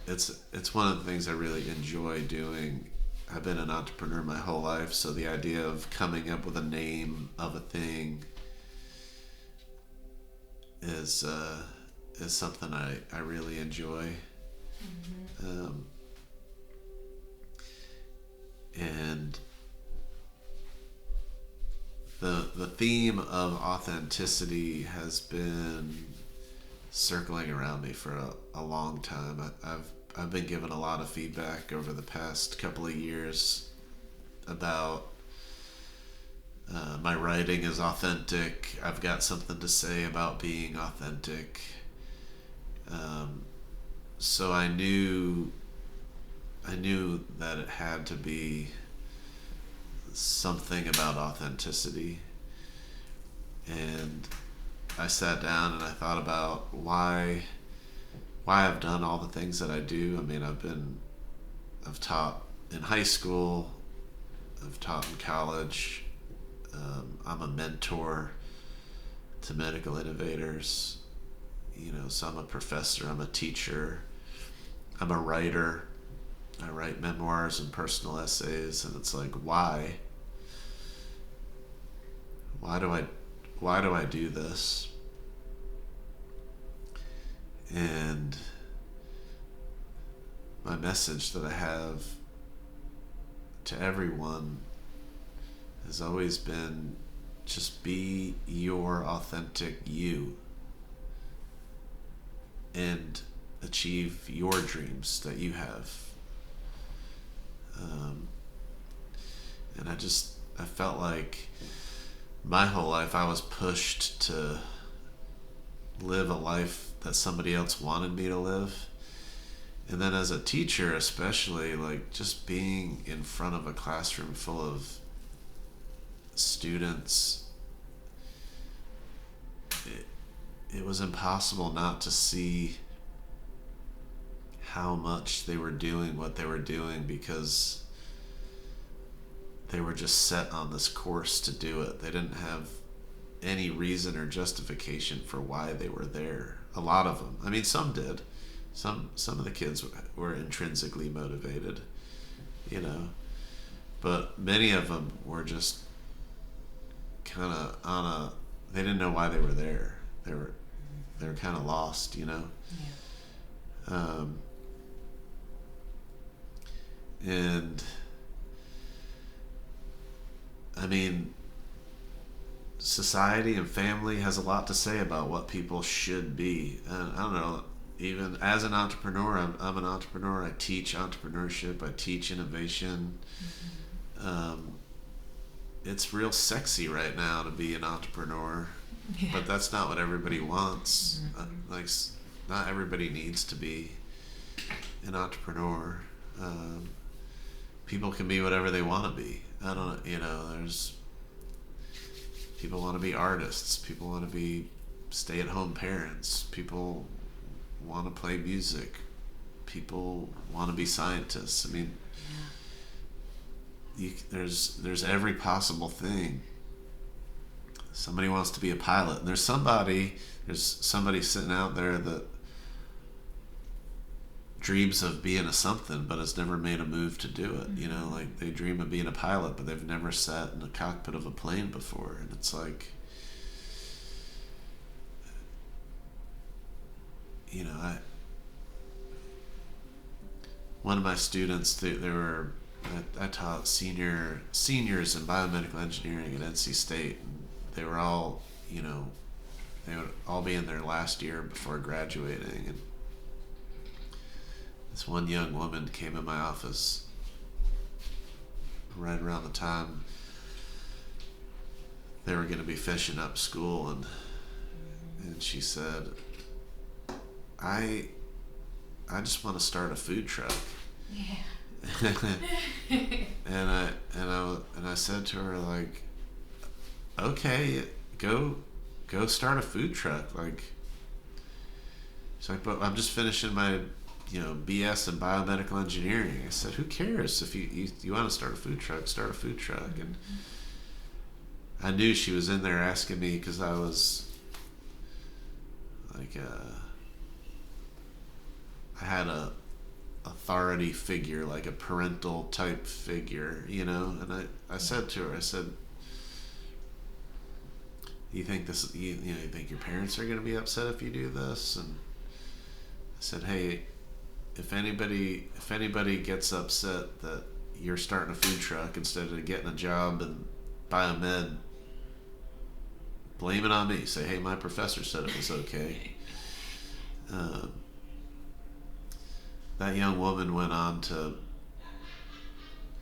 it's one of the things I really enjoy doing. I've been an entrepreneur my whole life, so the idea of coming up with a name of a thing is something I really enjoy. And the theme of authenticity has been circling around me for a long time. I've been given a lot of feedback over the past couple of years about my writing is authentic. I've got something to say about being authentic. So I knew that it had to be something about authenticity. And I sat down and I thought about why I've done all the things that I do. I've taught in high school, I've taught in college. I'm a mentor to medical innovators. So I'm a professor, I'm a teacher, I'm a writer. I write memoirs and personal essays, and it's like, why? Why do I do this? And my message that I have to everyone has always been, just be your authentic you and achieve your dreams that you have. And I felt like my whole life I was pushed to live a life that somebody else wanted me to live. And then as a teacher, especially, like, just being in front of a classroom full of students, it was impossible not to see how much they were doing what they were doing, because they were just set on this course to do it. They didn't have any reason or justification for why they were there. A lot of them. Some did. Some of the kids were intrinsically motivated, but many of them were just kind of they didn't know why they were there. They were kind of lost, Yeah. And society and family has a lot to say about what people should be. And I don't know, even as an entrepreneur, I'm an entrepreneur. I teach entrepreneurship. I teach innovation. It's real sexy right now to be an entrepreneur, but that's not what everybody wants. Not everybody needs to be an entrepreneur. People can be whatever they want to be. I don't, there's people want to be artists. People want to be stay-at-home parents. People want to play music. People want to be scientists. There's every possible thing. Somebody wants to be a pilot, and there's somebody sitting out there that dreams of being a something, but has never made a move to do it. Like, they dream of being a pilot, but they've never sat in the cockpit of a plane before. And it's like, one of my students, I taught seniors in biomedical engineering at NC State, and they were all, they would all be in their last year before graduating, and this one young woman came in my office right around the time they were going to be finishing up school, and she said, I just want to start a food truck. Yeah. and I said to her, like, okay, go start a food truck. Like, she's like, but I'm just finishing my BS in biomedical engineering. I said, who cares if you want to start a food truck? Start a food truck. Mm-hmm. And I knew she was in there asking me because I was like, I had a authority figure, like a parental type figure, and I said to her, I said, you think you think your parents are going to be upset if you do this? And I said, hey, if anybody gets upset that you're starting a food truck instead of getting a job in biomed, blame it on me. Say, hey, my professor said it was okay. That young woman went on to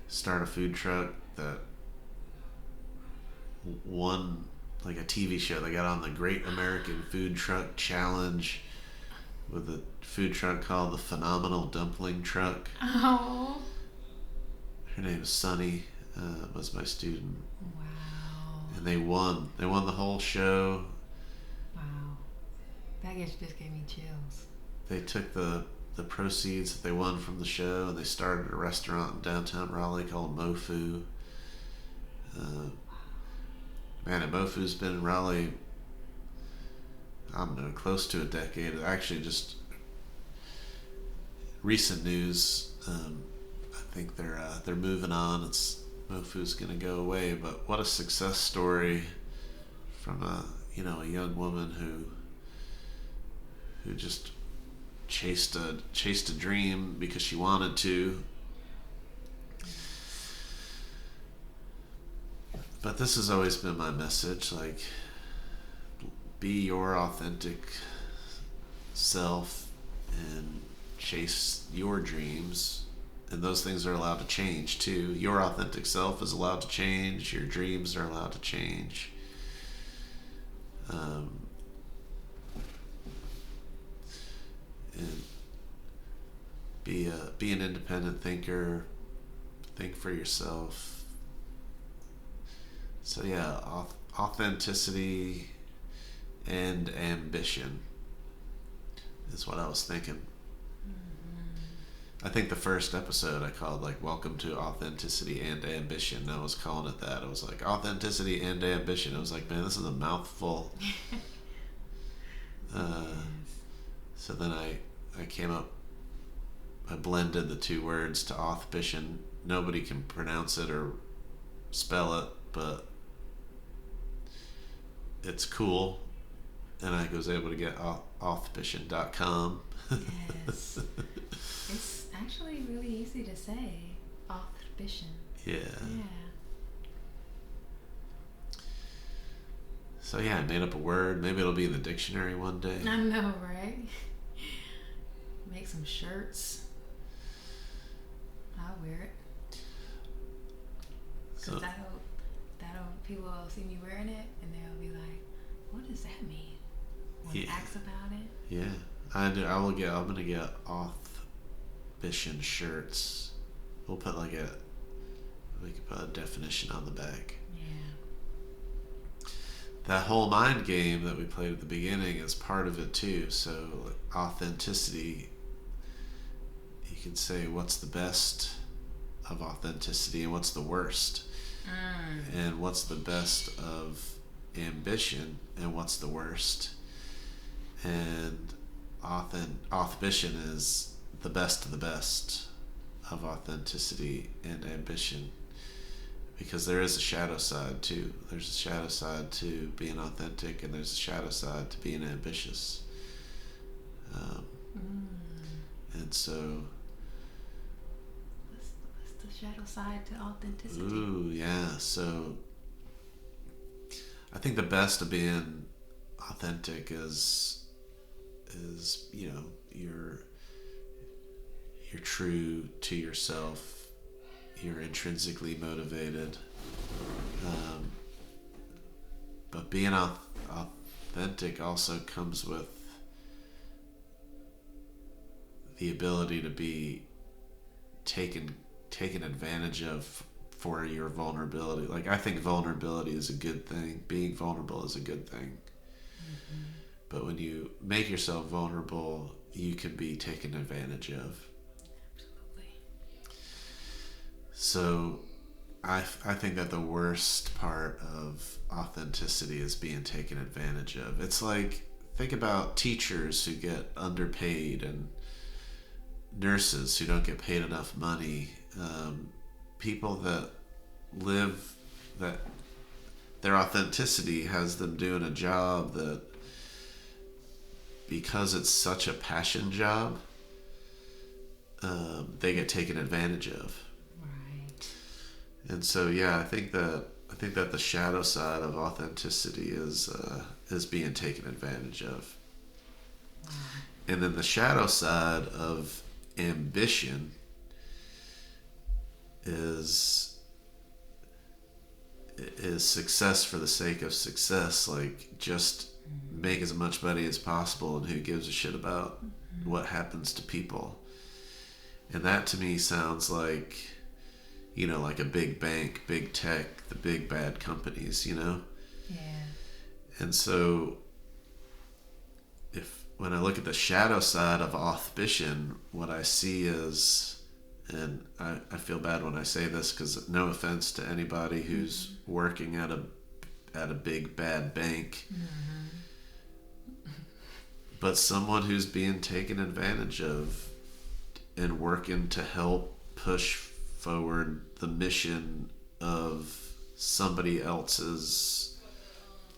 start a food truck that won like a TV show. They got on the Great American Food Truck Challenge with a food truck called the Phenomenal Dumpling Truck. Oh. Her name is Sunny, was my student. Wow. And they won. They won the whole show. Wow. That just gave me chills. They took the proceeds that they won from the show and they started a restaurant in downtown Raleigh called Mofu. Man, Mofu's been in Raleigh, I don't know, close to a decade. Actually, just recent news. I think they're moving on. Mofu's gonna go away, but what a success story from a young woman who just chased a dream because she wanted to. But this has always been my message, like, be your authentic self and chase your dreams, and those things are allowed to change too. Your authentic self is allowed to change, your dreams are allowed to change. And be an independent thinker, think for yourself. So yeah, authenticity and ambition is what I was thinking. Mm-hmm. I think the first episode I called like Welcome to Authenticity and Ambition. I was calling it that. I was like, authenticity and ambition. I was like, man, this is a mouthful. So then I blended the two words to Authbition. Nobody can pronounce it or spell it, but it's cool. And I was able to get authbition.com. Yes. It's actually really easy to say, Authbition. Yeah. Yeah. So yeah, I made up a word. Maybe it'll be in the dictionary one day. I know, right? Make some shirts. I'll wear it. Because that'll people will see me wearing it and they'll be like, what does that mean? When it asks about it. Yeah. I'm gonna get Authbition shirts. We could put a definition on the back. Yeah. That whole mind game that we played at the beginning is part of it too. So authenticity, you can say what's the best of authenticity and what's the worst. And what's the best of ambition and what's the worst. And Authbition is the best of the best of authenticity and ambition, because there is a shadow side too. There's a shadow side to being authentic, and there's a shadow side to being ambitious. And so what's the shadow side to authenticity? Ooh, yeah. So I think the best of being authentic is you're true to yourself, you're intrinsically motivated, but being authentic also comes with the ability to be taken advantage of for your vulnerability. Like, I think vulnerability is a good thing. Being vulnerable is a good thing. Mm-hmm. But when you make yourself vulnerable, you can be taken advantage of. Absolutely. So I think that the worst part of authenticity is being taken advantage of. It's like, think about teachers who get underpaid and nurses who don't get paid enough money. People that live that their authenticity has them doing a job that, because it's such a passion job, they get taken advantage of. Right. And so, yeah, I think that the shadow side of authenticity is being taken advantage of. Wow. And then the shadow side of ambition is success for the sake of success. Like, just make as much money as possible, and who gives a shit about what happens to people. And that to me sounds like, like a big bank, big tech, the big bad companies, Yeah. And so when I look at the shadow side of Authbition, what I see is, and I feel bad when I say this, because no offense to anybody who's working at a big bad bank, but someone who's being taken advantage of and working to help push forward the mission of somebody else's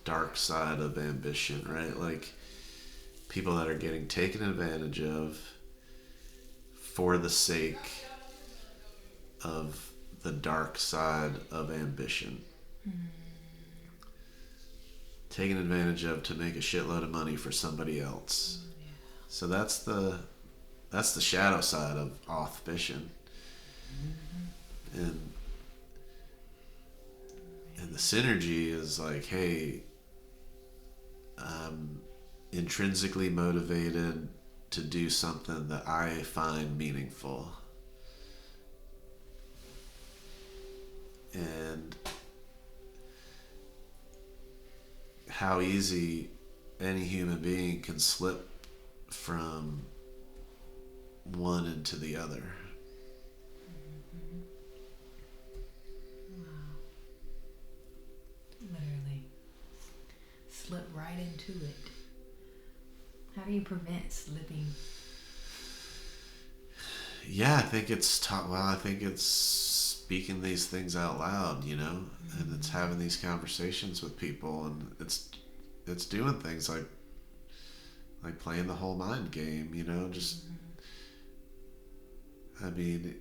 dark side of ambition, right? Like, people that are getting taken advantage of for the sake of the dark side of ambition. Taken advantage of to make a shitload of money for somebody else. Yeah. So that's the shadow side of Authbition. And the synergy is like, hey, I'm intrinsically motivated to do something that I find meaningful. And how easy any human being can slip from one into the other. Wow. Literally. Slip right into it. How do you prevent slipping? Yeah, I think it's I think it's speaking these things out loud, and it's having these conversations with people, and it's doing things like playing the whole mind game, just I mean,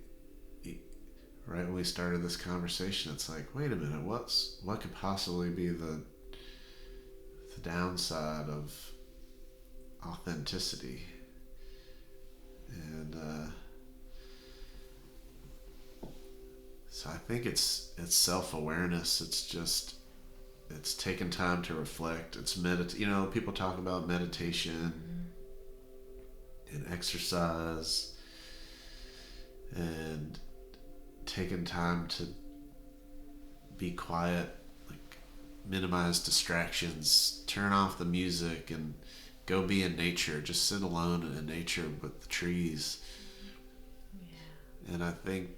right when we started this conversation, it's like, wait a minute, what could possibly be the downside of authenticity? And so I think it's self-awareness. It's taking time to reflect. It's people talk about meditation and exercise and taking time to be quiet, like minimize distractions, turn off the music, and go be in nature. Just sit alone in nature with the trees. Yeah. And I think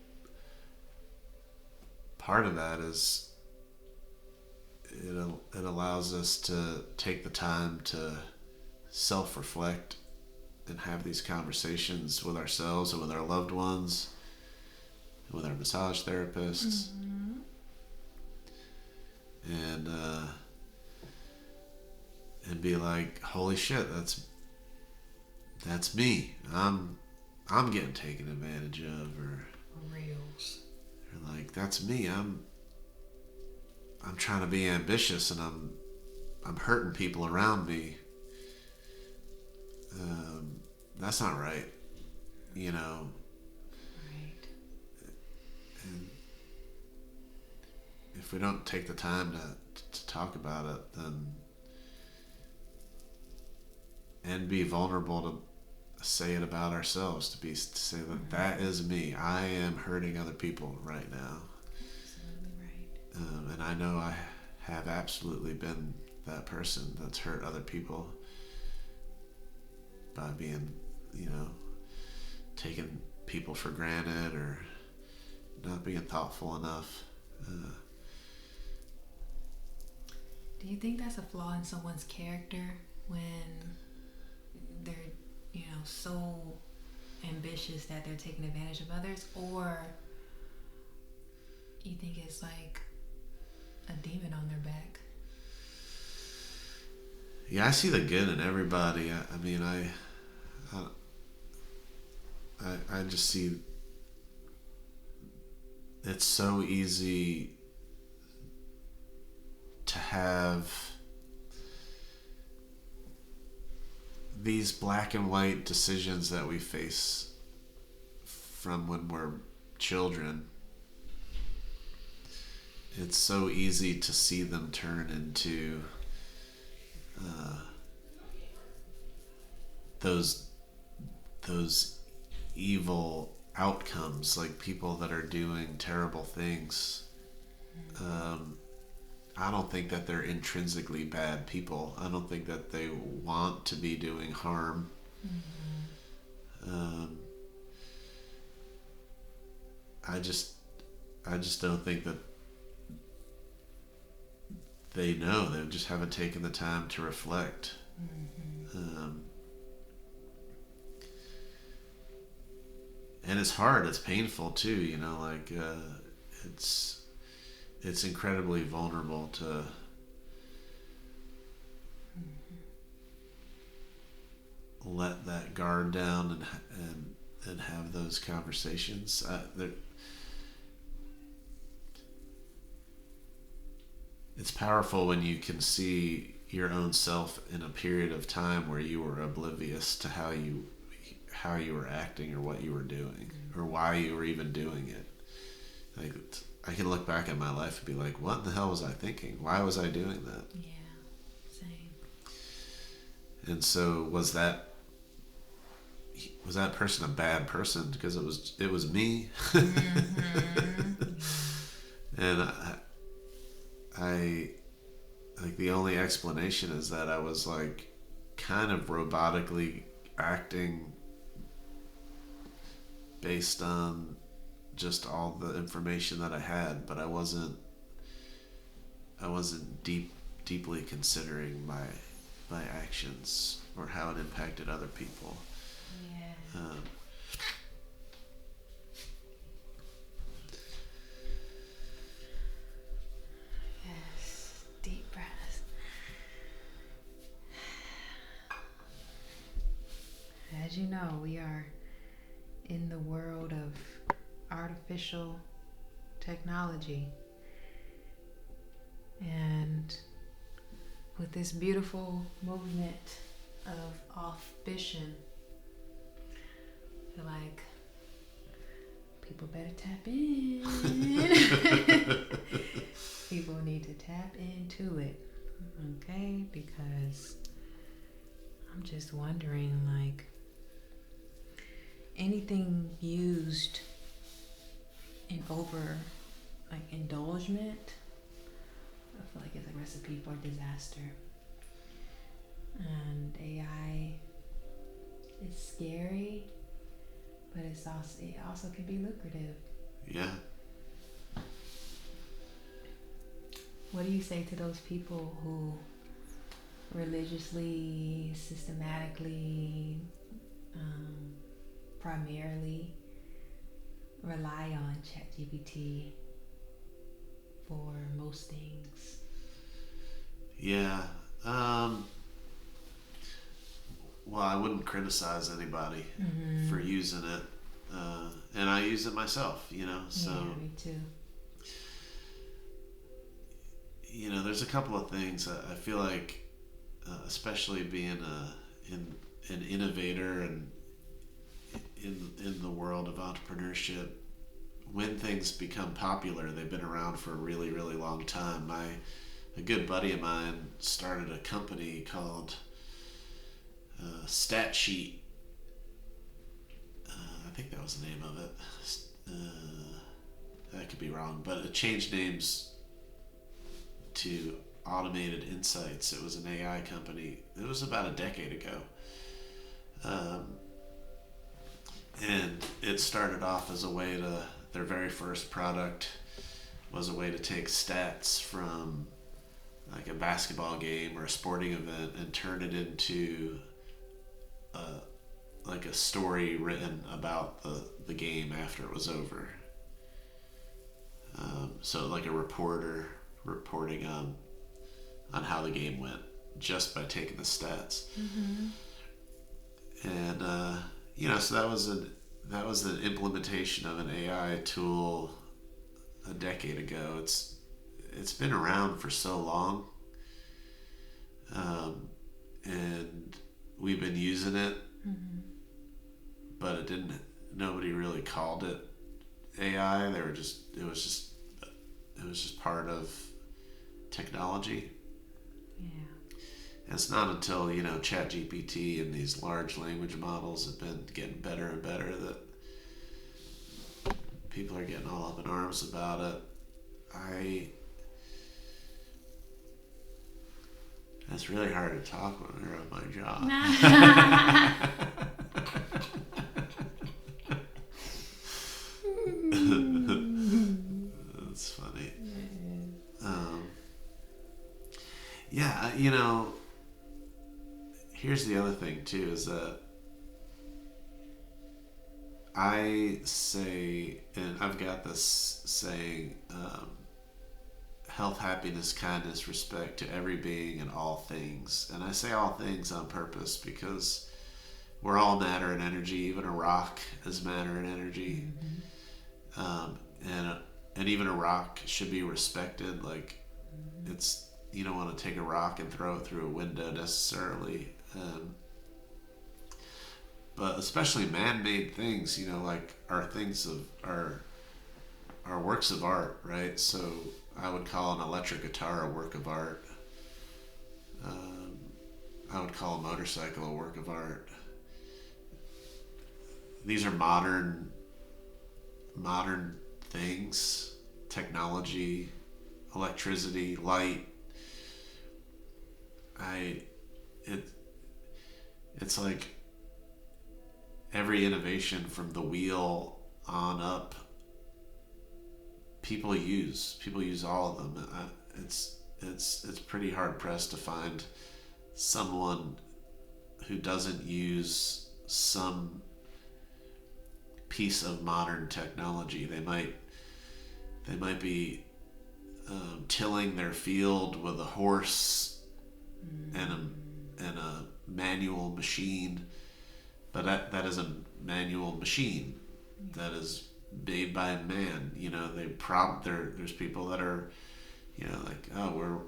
part of that is it allows us to take the time to self-reflect and have these conversations with ourselves and with our loved ones, and with our massage therapists. And be like, holy shit, that's me. I'm getting taken advantage of, or Reels. like, that's me. I'm trying to be ambitious, and I'm hurting people around me, that's not right. You know, Right. and if we don't take the time to talk about it, then and be vulnerable to say it about ourselves, to say that that is me. I am hurting other people right now. Absolutely right. And I know I have absolutely been that person that's hurt other people by being, taking people for granted or not being thoughtful enough. Do you think that's a flaw in someone's character when they're, so ambitious that they're taking advantage of others? Or you think it's like a demon on their back? Yeah, I see the good in everybody. I just see it's so easy to have these black and white decisions that we face from when we're children. It's so easy to see them turn into those evil outcomes, like people that are doing terrible things. I don't think that they're intrinsically bad people. I don't think that they want to be doing harm. I just don't think that they know. They just haven't taken the time to reflect. And it's hard. It's painful too. It's incredibly vulnerable to let that guard down and have those conversations. It's powerful when you can see your own self in a period of time where you were oblivious to how you were acting or what you were doing or why you were even doing it. Like, I can look back at my life and be like, what in the hell was I thinking? Why was I doing that? Yeah, same. And so was that person a bad person because it was me? And I like, the only explanation is that I was like kind of robotically acting based on just all the information that I had, but I wasn't deeply considering my actions or how it impacted other people. Yeah. Yes. Deep breaths. As you know, we are in the world of artificial technology, and with this beautiful movement of Authbition, I feel like people better tap in. People need to tap into it, okay? Because I'm just wondering, like, anything used in indulgement, I feel like it's a recipe for disaster. And AI is scary, but it also can be lucrative. Yeah. What do you say to those people who religiously, systematically, primarily rely on ChatGPT for most things? Yeah. Well, I wouldn't criticize anybody for using it. And I use it myself, so. Yeah, me too. there's a couple of things I feel like, especially being an innovator and in the world of entrepreneurship, when things become popular, they've been around for a really, really long time. A good buddy of mine started a company called Stat Sheet. I think that was the name of it. I could be wrong, but it changed names to Automated Insights. It was an AI company. It was about a decade ago. And it started off as a way to, their very first product was a way to take stats from like a basketball game or a sporting event and turn it into like a story written about the game after it was over. So like a reporter reporting on how the game went just by taking the stats. And so that was the implementation of an AI tool a decade ago. It's been around for so long, and we've been using it, but nobody really called it AI. It was just part of technology. Yeah. And it's not until ChatGPT and these large language models have been getting better and better that people are getting all up in arms about it. It's really hard to talk when you're on my job. That's funny. Here's the other thing too, is that I say, and I've got this saying, health, happiness, kindness, respect to every being and all things. And I say all things on purpose because we're all matter and energy. Even a rock is matter and energy. And even a rock should be respected. Like, you don't want to take a rock and throw it through a window necessarily. But especially man-made things, like our things of our works of art, right? So I would call an electric guitar a work of art. I would call a motorcycle a work of art. These are modern things, technology, electricity, light. It's like every innovation from the wheel on up, people use all of them. It's pretty hard pressed to find someone who doesn't use some piece of modern technology. They might be tilling their field with a horse and a manual machine, but that is a manual machine that is made by a man. There's people that are,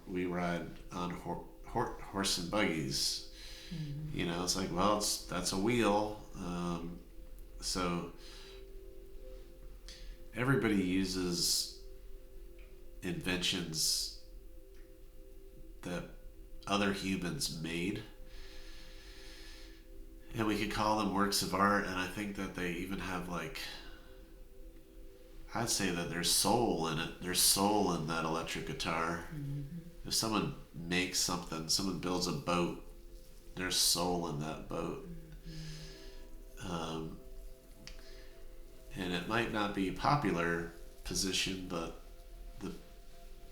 we ride on horse and buggies. It's like, well, that's a wheel. So everybody uses inventions that other humans made, and we could call them works of art. And I think that they even have, I'd say that there's soul in it. There's soul in that electric guitar. If someone makes something, someone builds a boat, there's soul in that boat. And it might not be a popular position, but the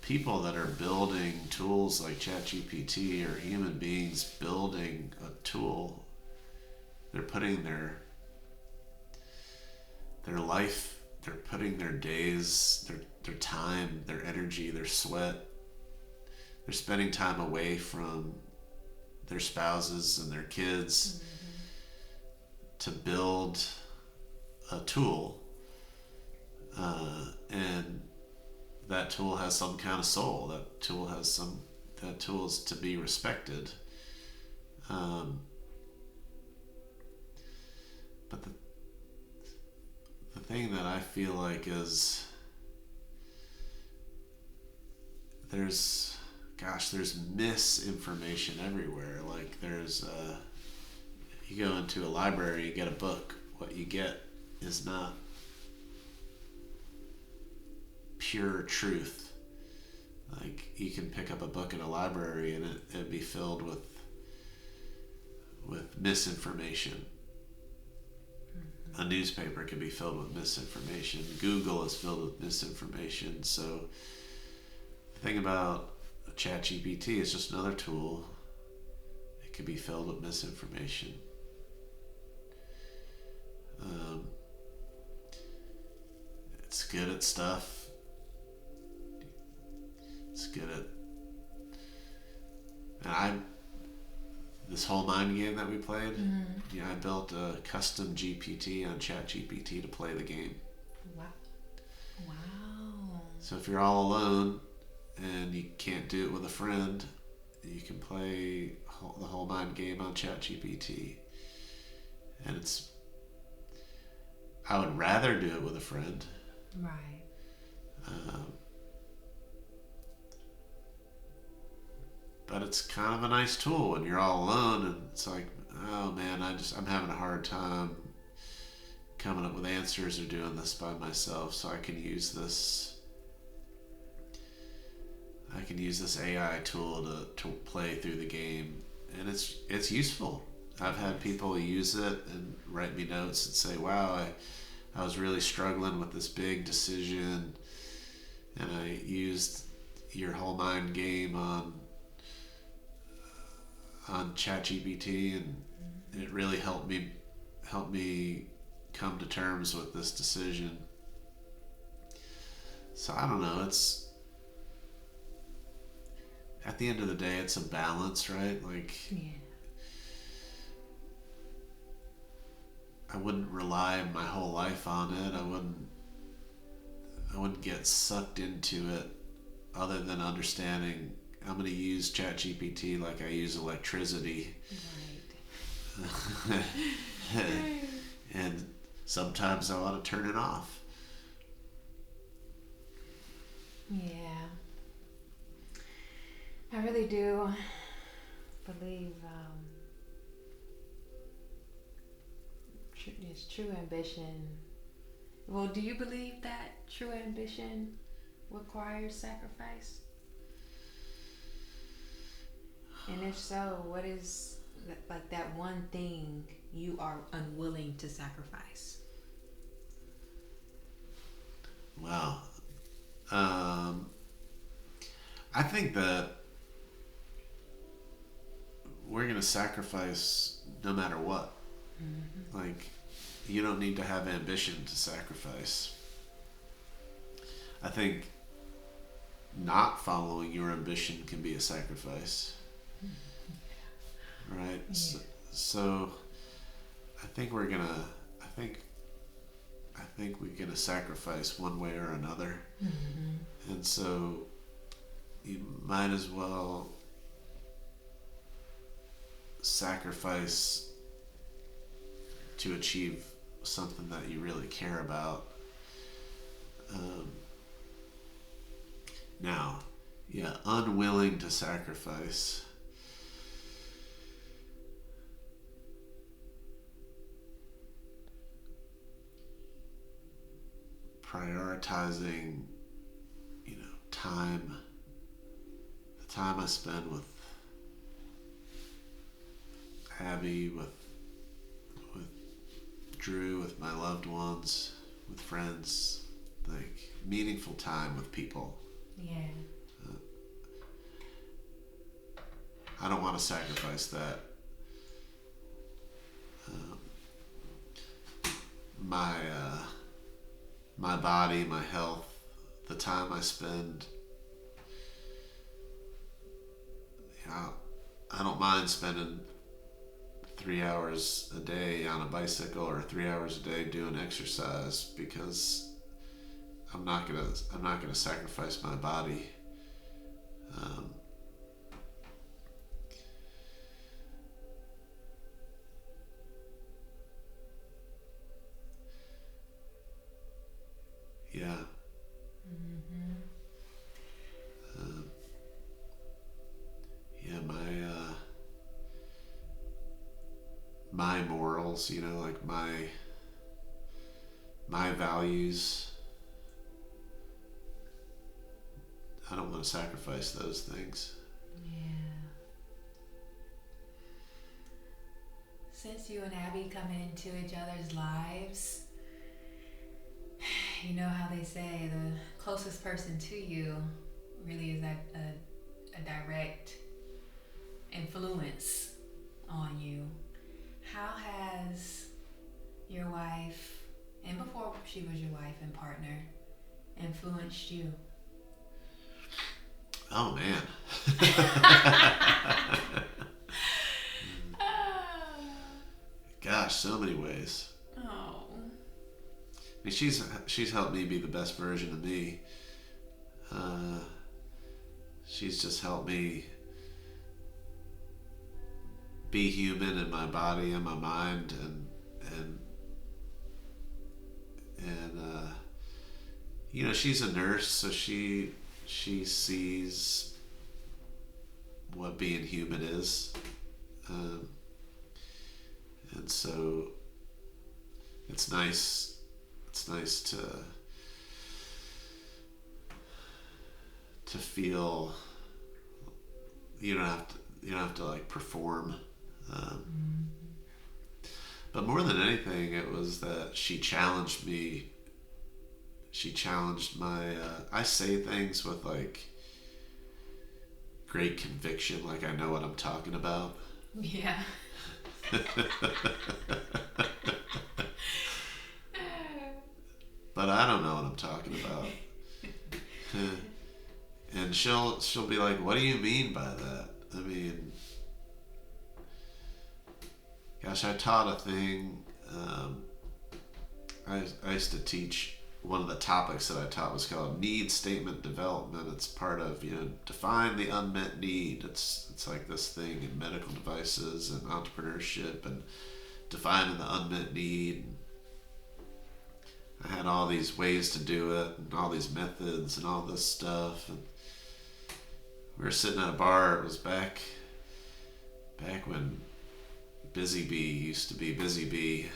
people that are building tools like ChatGPT are human beings building a tool. They're putting their life, they're putting their days, their time, their energy, their sweat. They're spending time away from their spouses and their kids to build a tool. And that tool has some kind of soul. That tool is to be respected. But the thing that I feel like is there's misinformation everywhere. Like you go into a library, you get a book. What you get is not pure truth. Like, you can pick up a book in a library and it'd be filled with misinformation. A newspaper could be filled with misinformation. Google is filled with misinformation. So the thing about ChatGPT is just another tool. It could be filled with misinformation. It's good at stuff. It's good at... And this whole mind game that we played, I built a custom GPT on ChatGPT to play the game. Wow. So if you're all alone and you can't do it with a friend, you can play the whole mind game on ChatGPT. And I would rather do it with a friend. Right. But it's kind of a nice tool when you're all alone and it's like, oh man, I'm having a hard time coming up with answers or doing this by myself, so I can use this AI tool to play through the game, and it's useful. I've had people use it and write me notes and say, wow, I was really struggling with this big decision, and I used your whole mind game on ChatGPT, and it really helped me come to terms with this decision. So I don't know, it's at the end of the day, it's a balance, right? Like, I wouldn't rely my whole life on it. I wouldn't get sucked into it, other than understanding I'm going to use ChatGPT like I use electricity. Right. And sometimes I want to turn it off. Yeah. I really do believe it's true ambition. Well, do you believe that true ambition requires sacrifice? And if so, what is like that one thing you are unwilling to sacrifice? Wow. I think that we're going to sacrifice no matter what. Like, you don't need to have ambition to sacrifice. I think not following your ambition can be a sacrifice. Right? Yeah. So I think we're gonna sacrifice one way or another. And so you might as well sacrifice to achieve something that you really care about. Now, unwilling to sacrifice. Prioritizing, time, the time I spend with Abby, with Drew, with my loved ones, with friends, like meaningful time with people. Yeah. I don't want to sacrifice that. My body, my health, the time I spend. I don't mind spending 3 hours a day on a bicycle or 3 hours a day doing exercise, because I'm not gonna sacrifice my body. Um, yeah. Mm-hmm. Um, yeah, my morals, like my values. I don't want to sacrifice those things. Yeah. Since you and Abby come into each other's lives, you know how they say the closest person to you really is a direct influence on you. How has your wife, and before she was your wife and partner, influenced you? Oh man. Gosh, so many ways. Oh. I mean, she's helped me be the best version of me. She's just helped me be human in my body and my mind, and she's a nurse, so she sees what being human is, and so it's nice to feel you don't have to like perform. But more than anything, it was that she challenged me. She challenged my. I say things with like great conviction, like I know what I'm talking about. Yeah. But I don't know what I'm talking about. And she'll be like, "What do you mean by that?" I mean, gosh, I taught a thing. I used to teach. One of the topics that I taught was called need statement development. It's part of define the unmet need. It's like this thing in medical devices and entrepreneurship and defining the unmet need. I had all these ways to do it and all these methods and all this stuff. And we were sitting at a bar. It was back when Busy Bee used to be Busy Bee.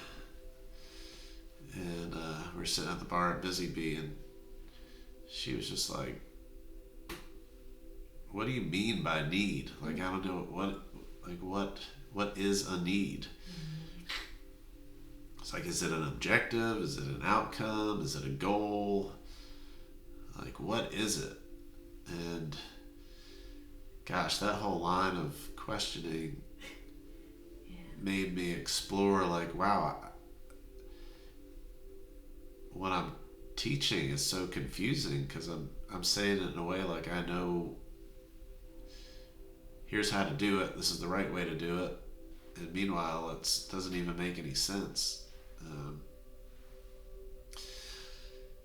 And we're sitting at the bar at Busy Bee, and she was just like, "What do you mean by need? Like, I don't know what is a need?" It's like, is it an objective? Is it an outcome? Is it a goal? Like, what is it? And gosh, that whole line of questioning made me explore, like, wow, what I'm teaching is so confusing because I'm saying it in a way like I know here's how to do it, this is the right way to do it, and meanwhile it doesn't even make any sense.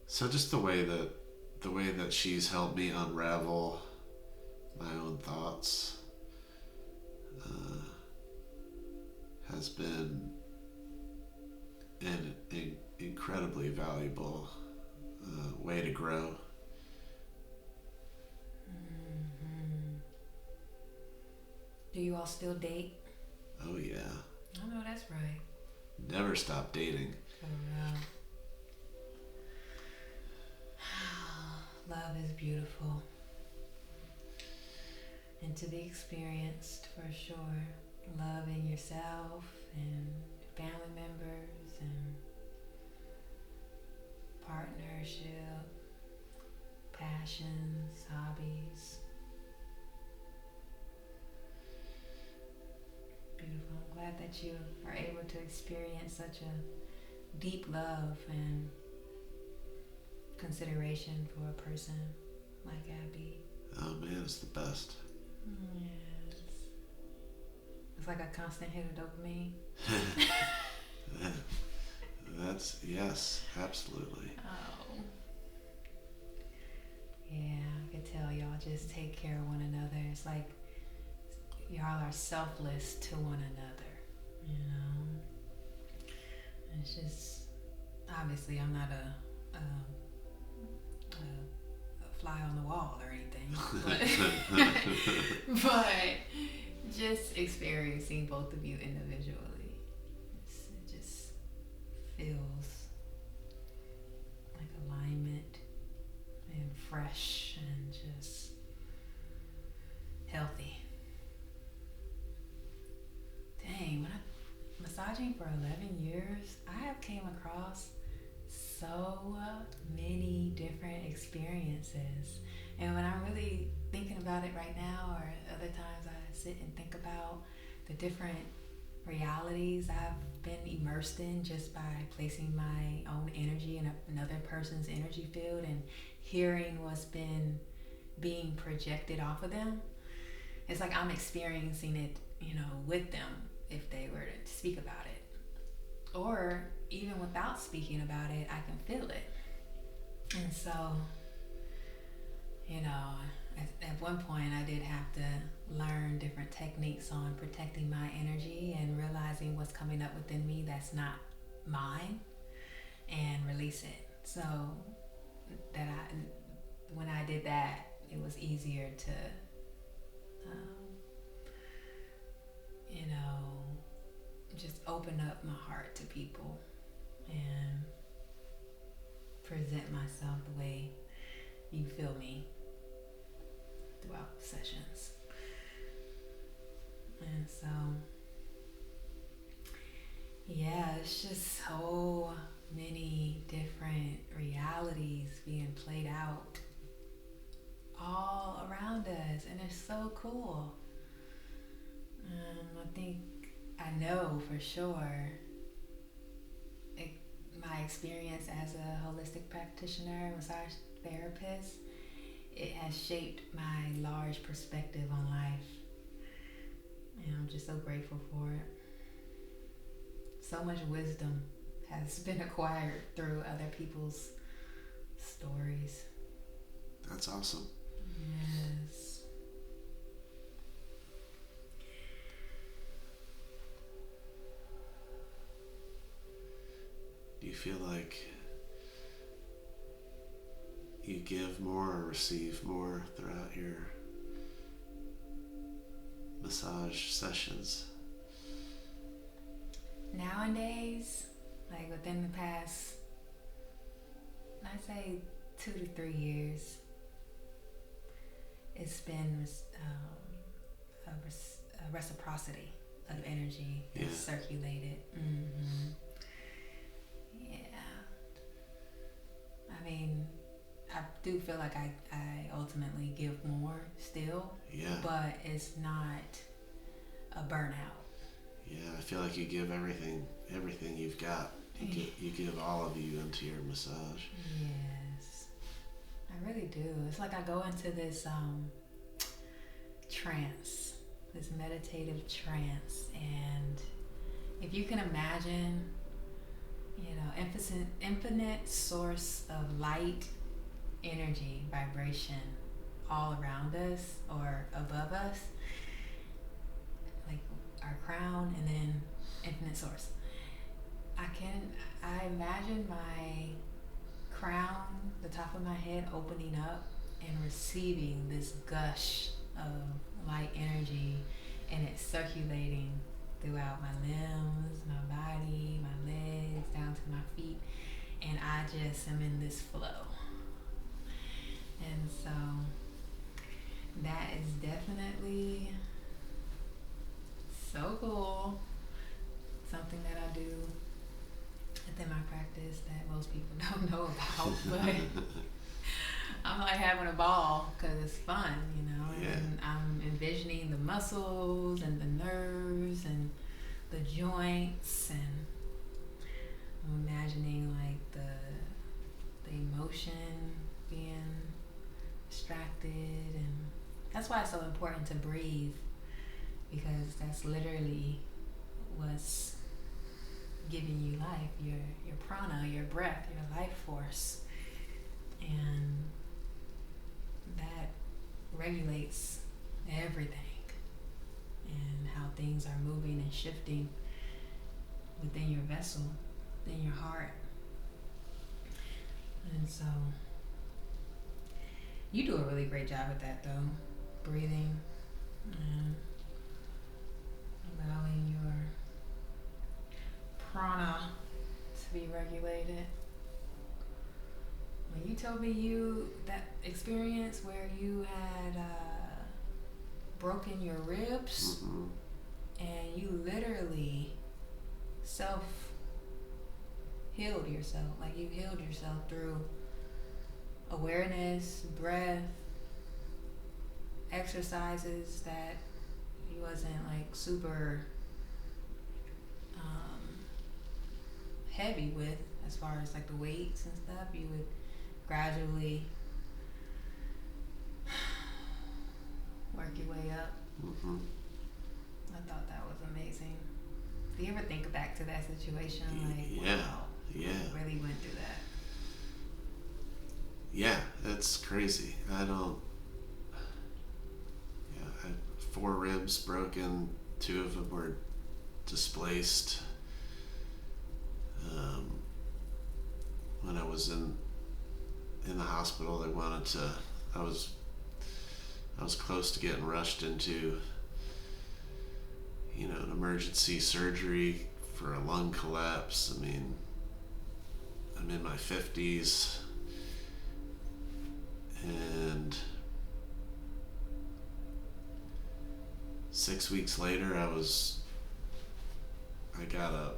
So just the way that she's helped me unravel my own thoughts has been an incredibly valuable way to grow. Mm-hmm. Do you all still date? Oh yeah. I know that's right. Never stop dating. Oh, no. Love is beautiful and to be experienced for sure. Loving yourself and family members and partnership, passions, hobbies. Beautiful. I'm glad that you are able to experience such a deep love and consideration for a person like Abby. Oh man, it's the best. Yes. It's like a constant hit of dopamine. That's yes, absolutely. Oh. Yeah, I could tell y'all just take care of one another. It's like y'all are selfless to one another, you know? It's just, obviously, I'm not a fly on the wall or anything, but just experiencing both of you individually, it just feels like alignment and fresh and just healthy. Dang, when I massaging for 11 years, I have came across so many different experiences. And when I'm really thinking about it right now, or other times I sit and think about the different realities I've been immersed in just by placing my own energy in another person's energy field and hearing what's been being projected off of them. It's like I'm experiencing it, you know, with them if they were to speak about it. Or even without speaking about it, I can feel it. And so, you know, at one point I did have to learn different techniques on protecting my energy and realizing what's coming up within me that's not mine and release it. So that when I did that, it was easier to, you know, just open up my heart to people and present myself the way you feel me throughout sessions. And so, yeah, it's just so many different realities being played out all around us, and it's so cool. I think I know for sure my experience as a holistic practitioner, massage therapist, it has shaped my large perspective on life. And I'm just so grateful for it. So much wisdom has been acquired through other people's stories. That's awesome. Yes. Do you feel like you give more or receive more throughout your massage sessions? Nowadays, like within the past, I'd say 2 to 3 years, it's been a reciprocity of energy that's circulated. Mm-hmm. Yeah. I mean, I do feel like I ultimately give more still. Yeah. But it's not a burnout. Yeah, I feel like you give everything you've got. You give all of you into your massage. Yes, I really do. It's like I go into this trance, this meditative trance, and if you can imagine, you know, infinite source of light, energy, vibration all around us or above us, like our crown, and then infinite source. I imagine my crown, the top of my head opening up and receiving this gush of light energy, and it's circulating throughout my limbs, my body, my legs, down to my feet, and I just am in this flow. And so that is definitely so cool. Something that I do within my practice that most people don't know about, but I'm like having a ball because it's fun, you know. Yeah. And I'm envisioning the muscles and the nerves and the joints, and I'm imagining like the emotion being distracted, and that's why it's so important to breathe, because that's literally what's giving you life, your prana, your breath, your life force. And that regulates everything and how things are moving and shifting within your vessel, within your heart. And so you do a really great job at that, though. Breathing and allowing your prana to be regulated. When you told me that experience where you had broken your ribs, Mm-hmm. and you literally healed yourself, like you healed yourself through awareness, breath, exercises that you wasn't like super heavy with, as far as like the weights and stuff. You would gradually work your way up. Mm-hmm. I thought that was amazing. Do you ever think back to that situation? Like, yeah, wow, yeah. I really went through that. Yeah, that's crazy. I don't. Yeah, I had 4 ribs broken. 2 of them were displaced. When I was in the hospital, they wanted to. I was close to getting rushed into, an emergency surgery for a lung collapse. I mean, I'm in my 50s, and 6 weeks later, I got a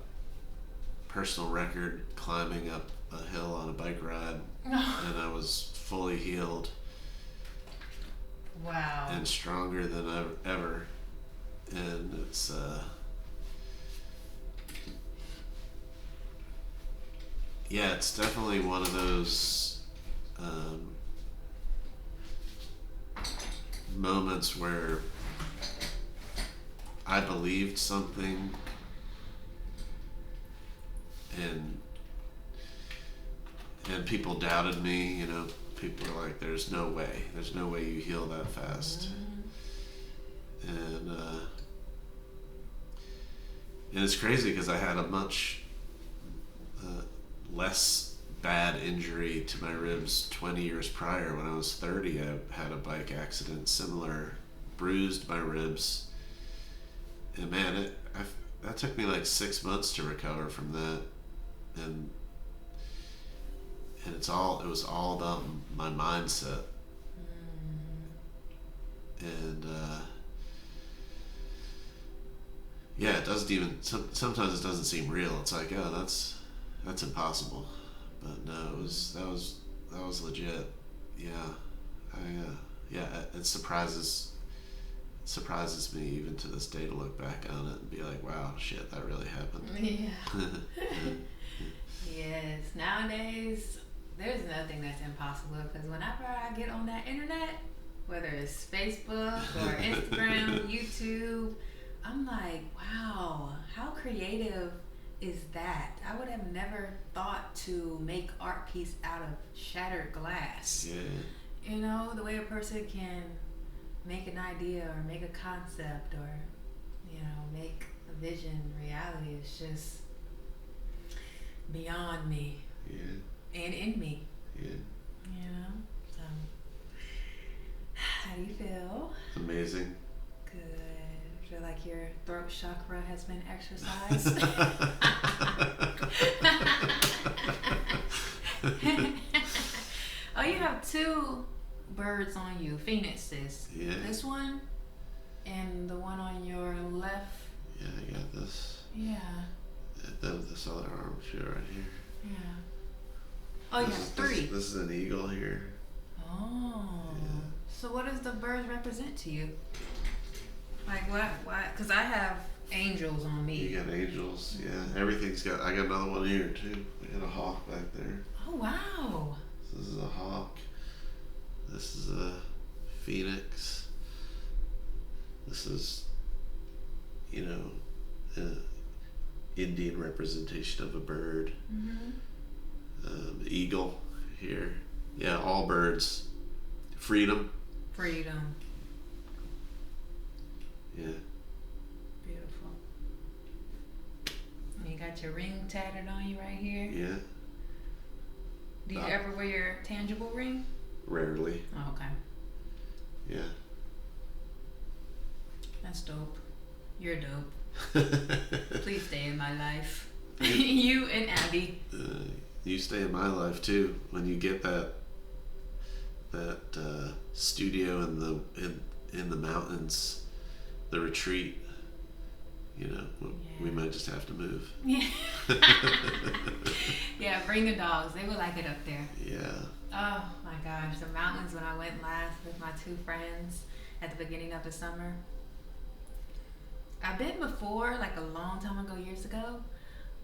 personal record climbing up a hill on a bike ride, and I was fully healed. Wow. And stronger than ever. And it's it's definitely one of those moments where I believed something, and people doubted me. People were like, there's no way you heal that fast. And it's crazy because I had a much less bad injury to my ribs 20 years prior. When I was 30, I had a bike accident similar, bruised my ribs, and man, that took me like 6 months to recover from that. And it was all about my mindset. And it doesn't even, sometimes it doesn't seem real. It's like, oh, that's impossible. But no, that was legit. It surprises me even to this day to look back on it and be like, wow, shit, that really happened. Yeah. Yes. Nowadays, there's nothing that's impossible, because whenever I get on that internet, whether it's Facebook or Instagram, YouTube, I'm like, wow, how creative is that? I would have never thought to make art piece out of shattered glass. Yeah. The way a person can make an idea or make a concept or, make a vision reality is just beyond me. Yeah. And in me. Yeah. So how do you feel? Amazing. Good. Feel like your throat chakra has been exercised? Oh, you have 2 birds on you, phoenixes. Yeah. This one and the one on your left. Yeah, I got this. Yeah. This other arm too, right here. Yeah. Oh, you have 3. This is an eagle here. Oh. Yeah. So what does the birds represent to you? Like what? Because I have angels on me. You got angels, yeah. Everything's got. I got another one here too. I got a hawk back there. Oh wow. This is a hawk. This is a phoenix. This is, Indian representation of a bird. Mm-hmm. The eagle here. Yeah, all birds Freedom. Freedom. Yeah. Beautiful. You got your ring tatted on you right here. Yeah. Do you ever wear your tangible ring? Rarely. Oh, okay. Yeah. That's dope. You're dope. Please stay in my life. You and Abby. You stay in my life too. When you get that studio in the mountains, the retreat, you know, we might just have to move. Yeah. Yeah, bring the dogs. They would like it up there. Yeah. Oh my gosh, the mountains when I went last with my two friends at the beginning of the summer. I've been before, like a long time ago, years ago,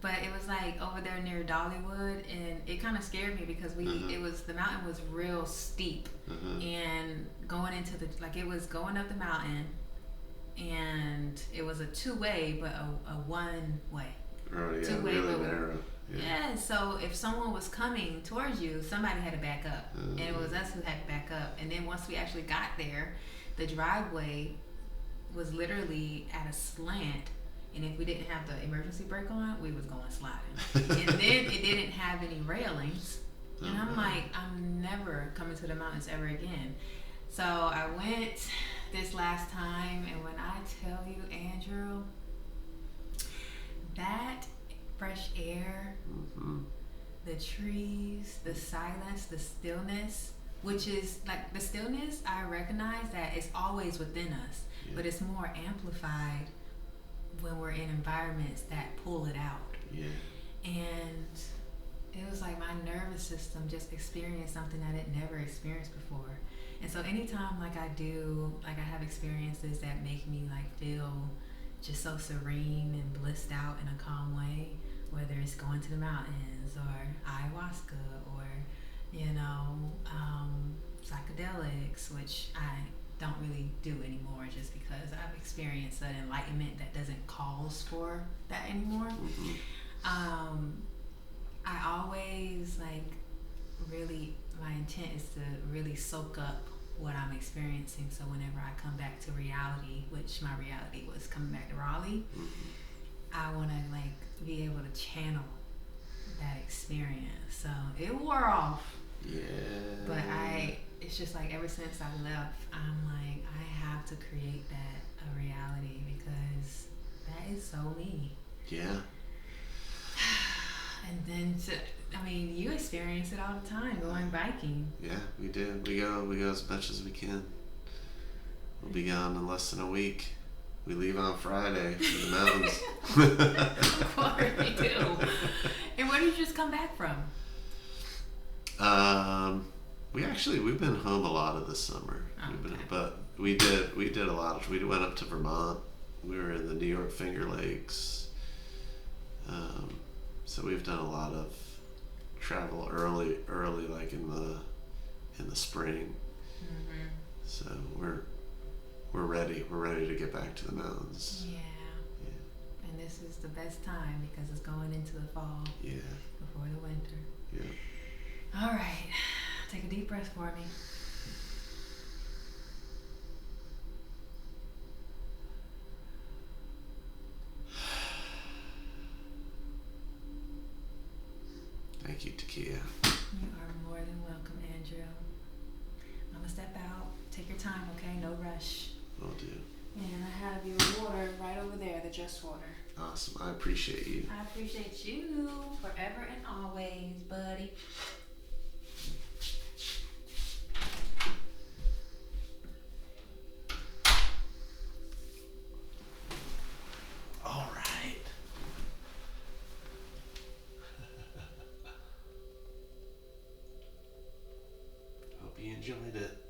but it was like over there near Dollywood, and it kind of scared me because the mountain was real steep, and going into it was going up the mountain, and it was a two-way, but a one-way. Oh yeah, two-way really narrow. Yeah, so if someone was coming towards you, somebody had to back up, and it was us who had to back up. And then once we actually got there, the driveway was literally at a slant, and if we didn't have the emergency brake on, we was going sliding. And then it didn't have any railings, and I'm like, I'm never coming to the mountains ever again. So I went this last time, and when I tell you, Andrew, that fresh air, the trees, the silence, the stillness, which is like the stillness, I recognize that it's always within us, but it's more amplified when we're in environments that pull it out. Yeah. And it was like my nervous system just experienced something that it never experienced before. And so anytime I have experiences that make me like feel just so serene and blissed out in a calm way, whether it's going to the mountains or ayahuasca or psychedelics, which I don't really do anymore just because I've experienced an enlightenment that doesn't cause for that anymore. I always my intent is to really soak up what I'm experiencing, so whenever I come back to reality, which my reality was coming back to Raleigh, I want to be able to channel that experience. So it wore off. Yeah. But it's just like ever since I left, I'm like, I have to create that a reality because that is so me. Yeah. And then you experience it all the time going biking. Yeah, we do. We go as much as we can. We'll be gone in less than a week. We leave on Friday for the mountains. Of course we do. And where did you just come back from? We've been home a lot of this summer. But we did a lot. We went up to Vermont. We were in the New York Finger Lakes. So we've done a lot of travel early like in the spring. So we're ready. We're ready to get back to the mountains. Yeah. And this is the best time because it's going into the fall. Yeah. Before the winter. Yeah. All right. Take a deep breath for me. Thank you, Takia. You are more than welcome, Andrew. I'm gonna step out. Take your time, okay? No rush. Will do. And I have your water right over there, the Just Water. Awesome. I appreciate you. I appreciate you forever and always, buddy. All right. Hope you enjoyed it.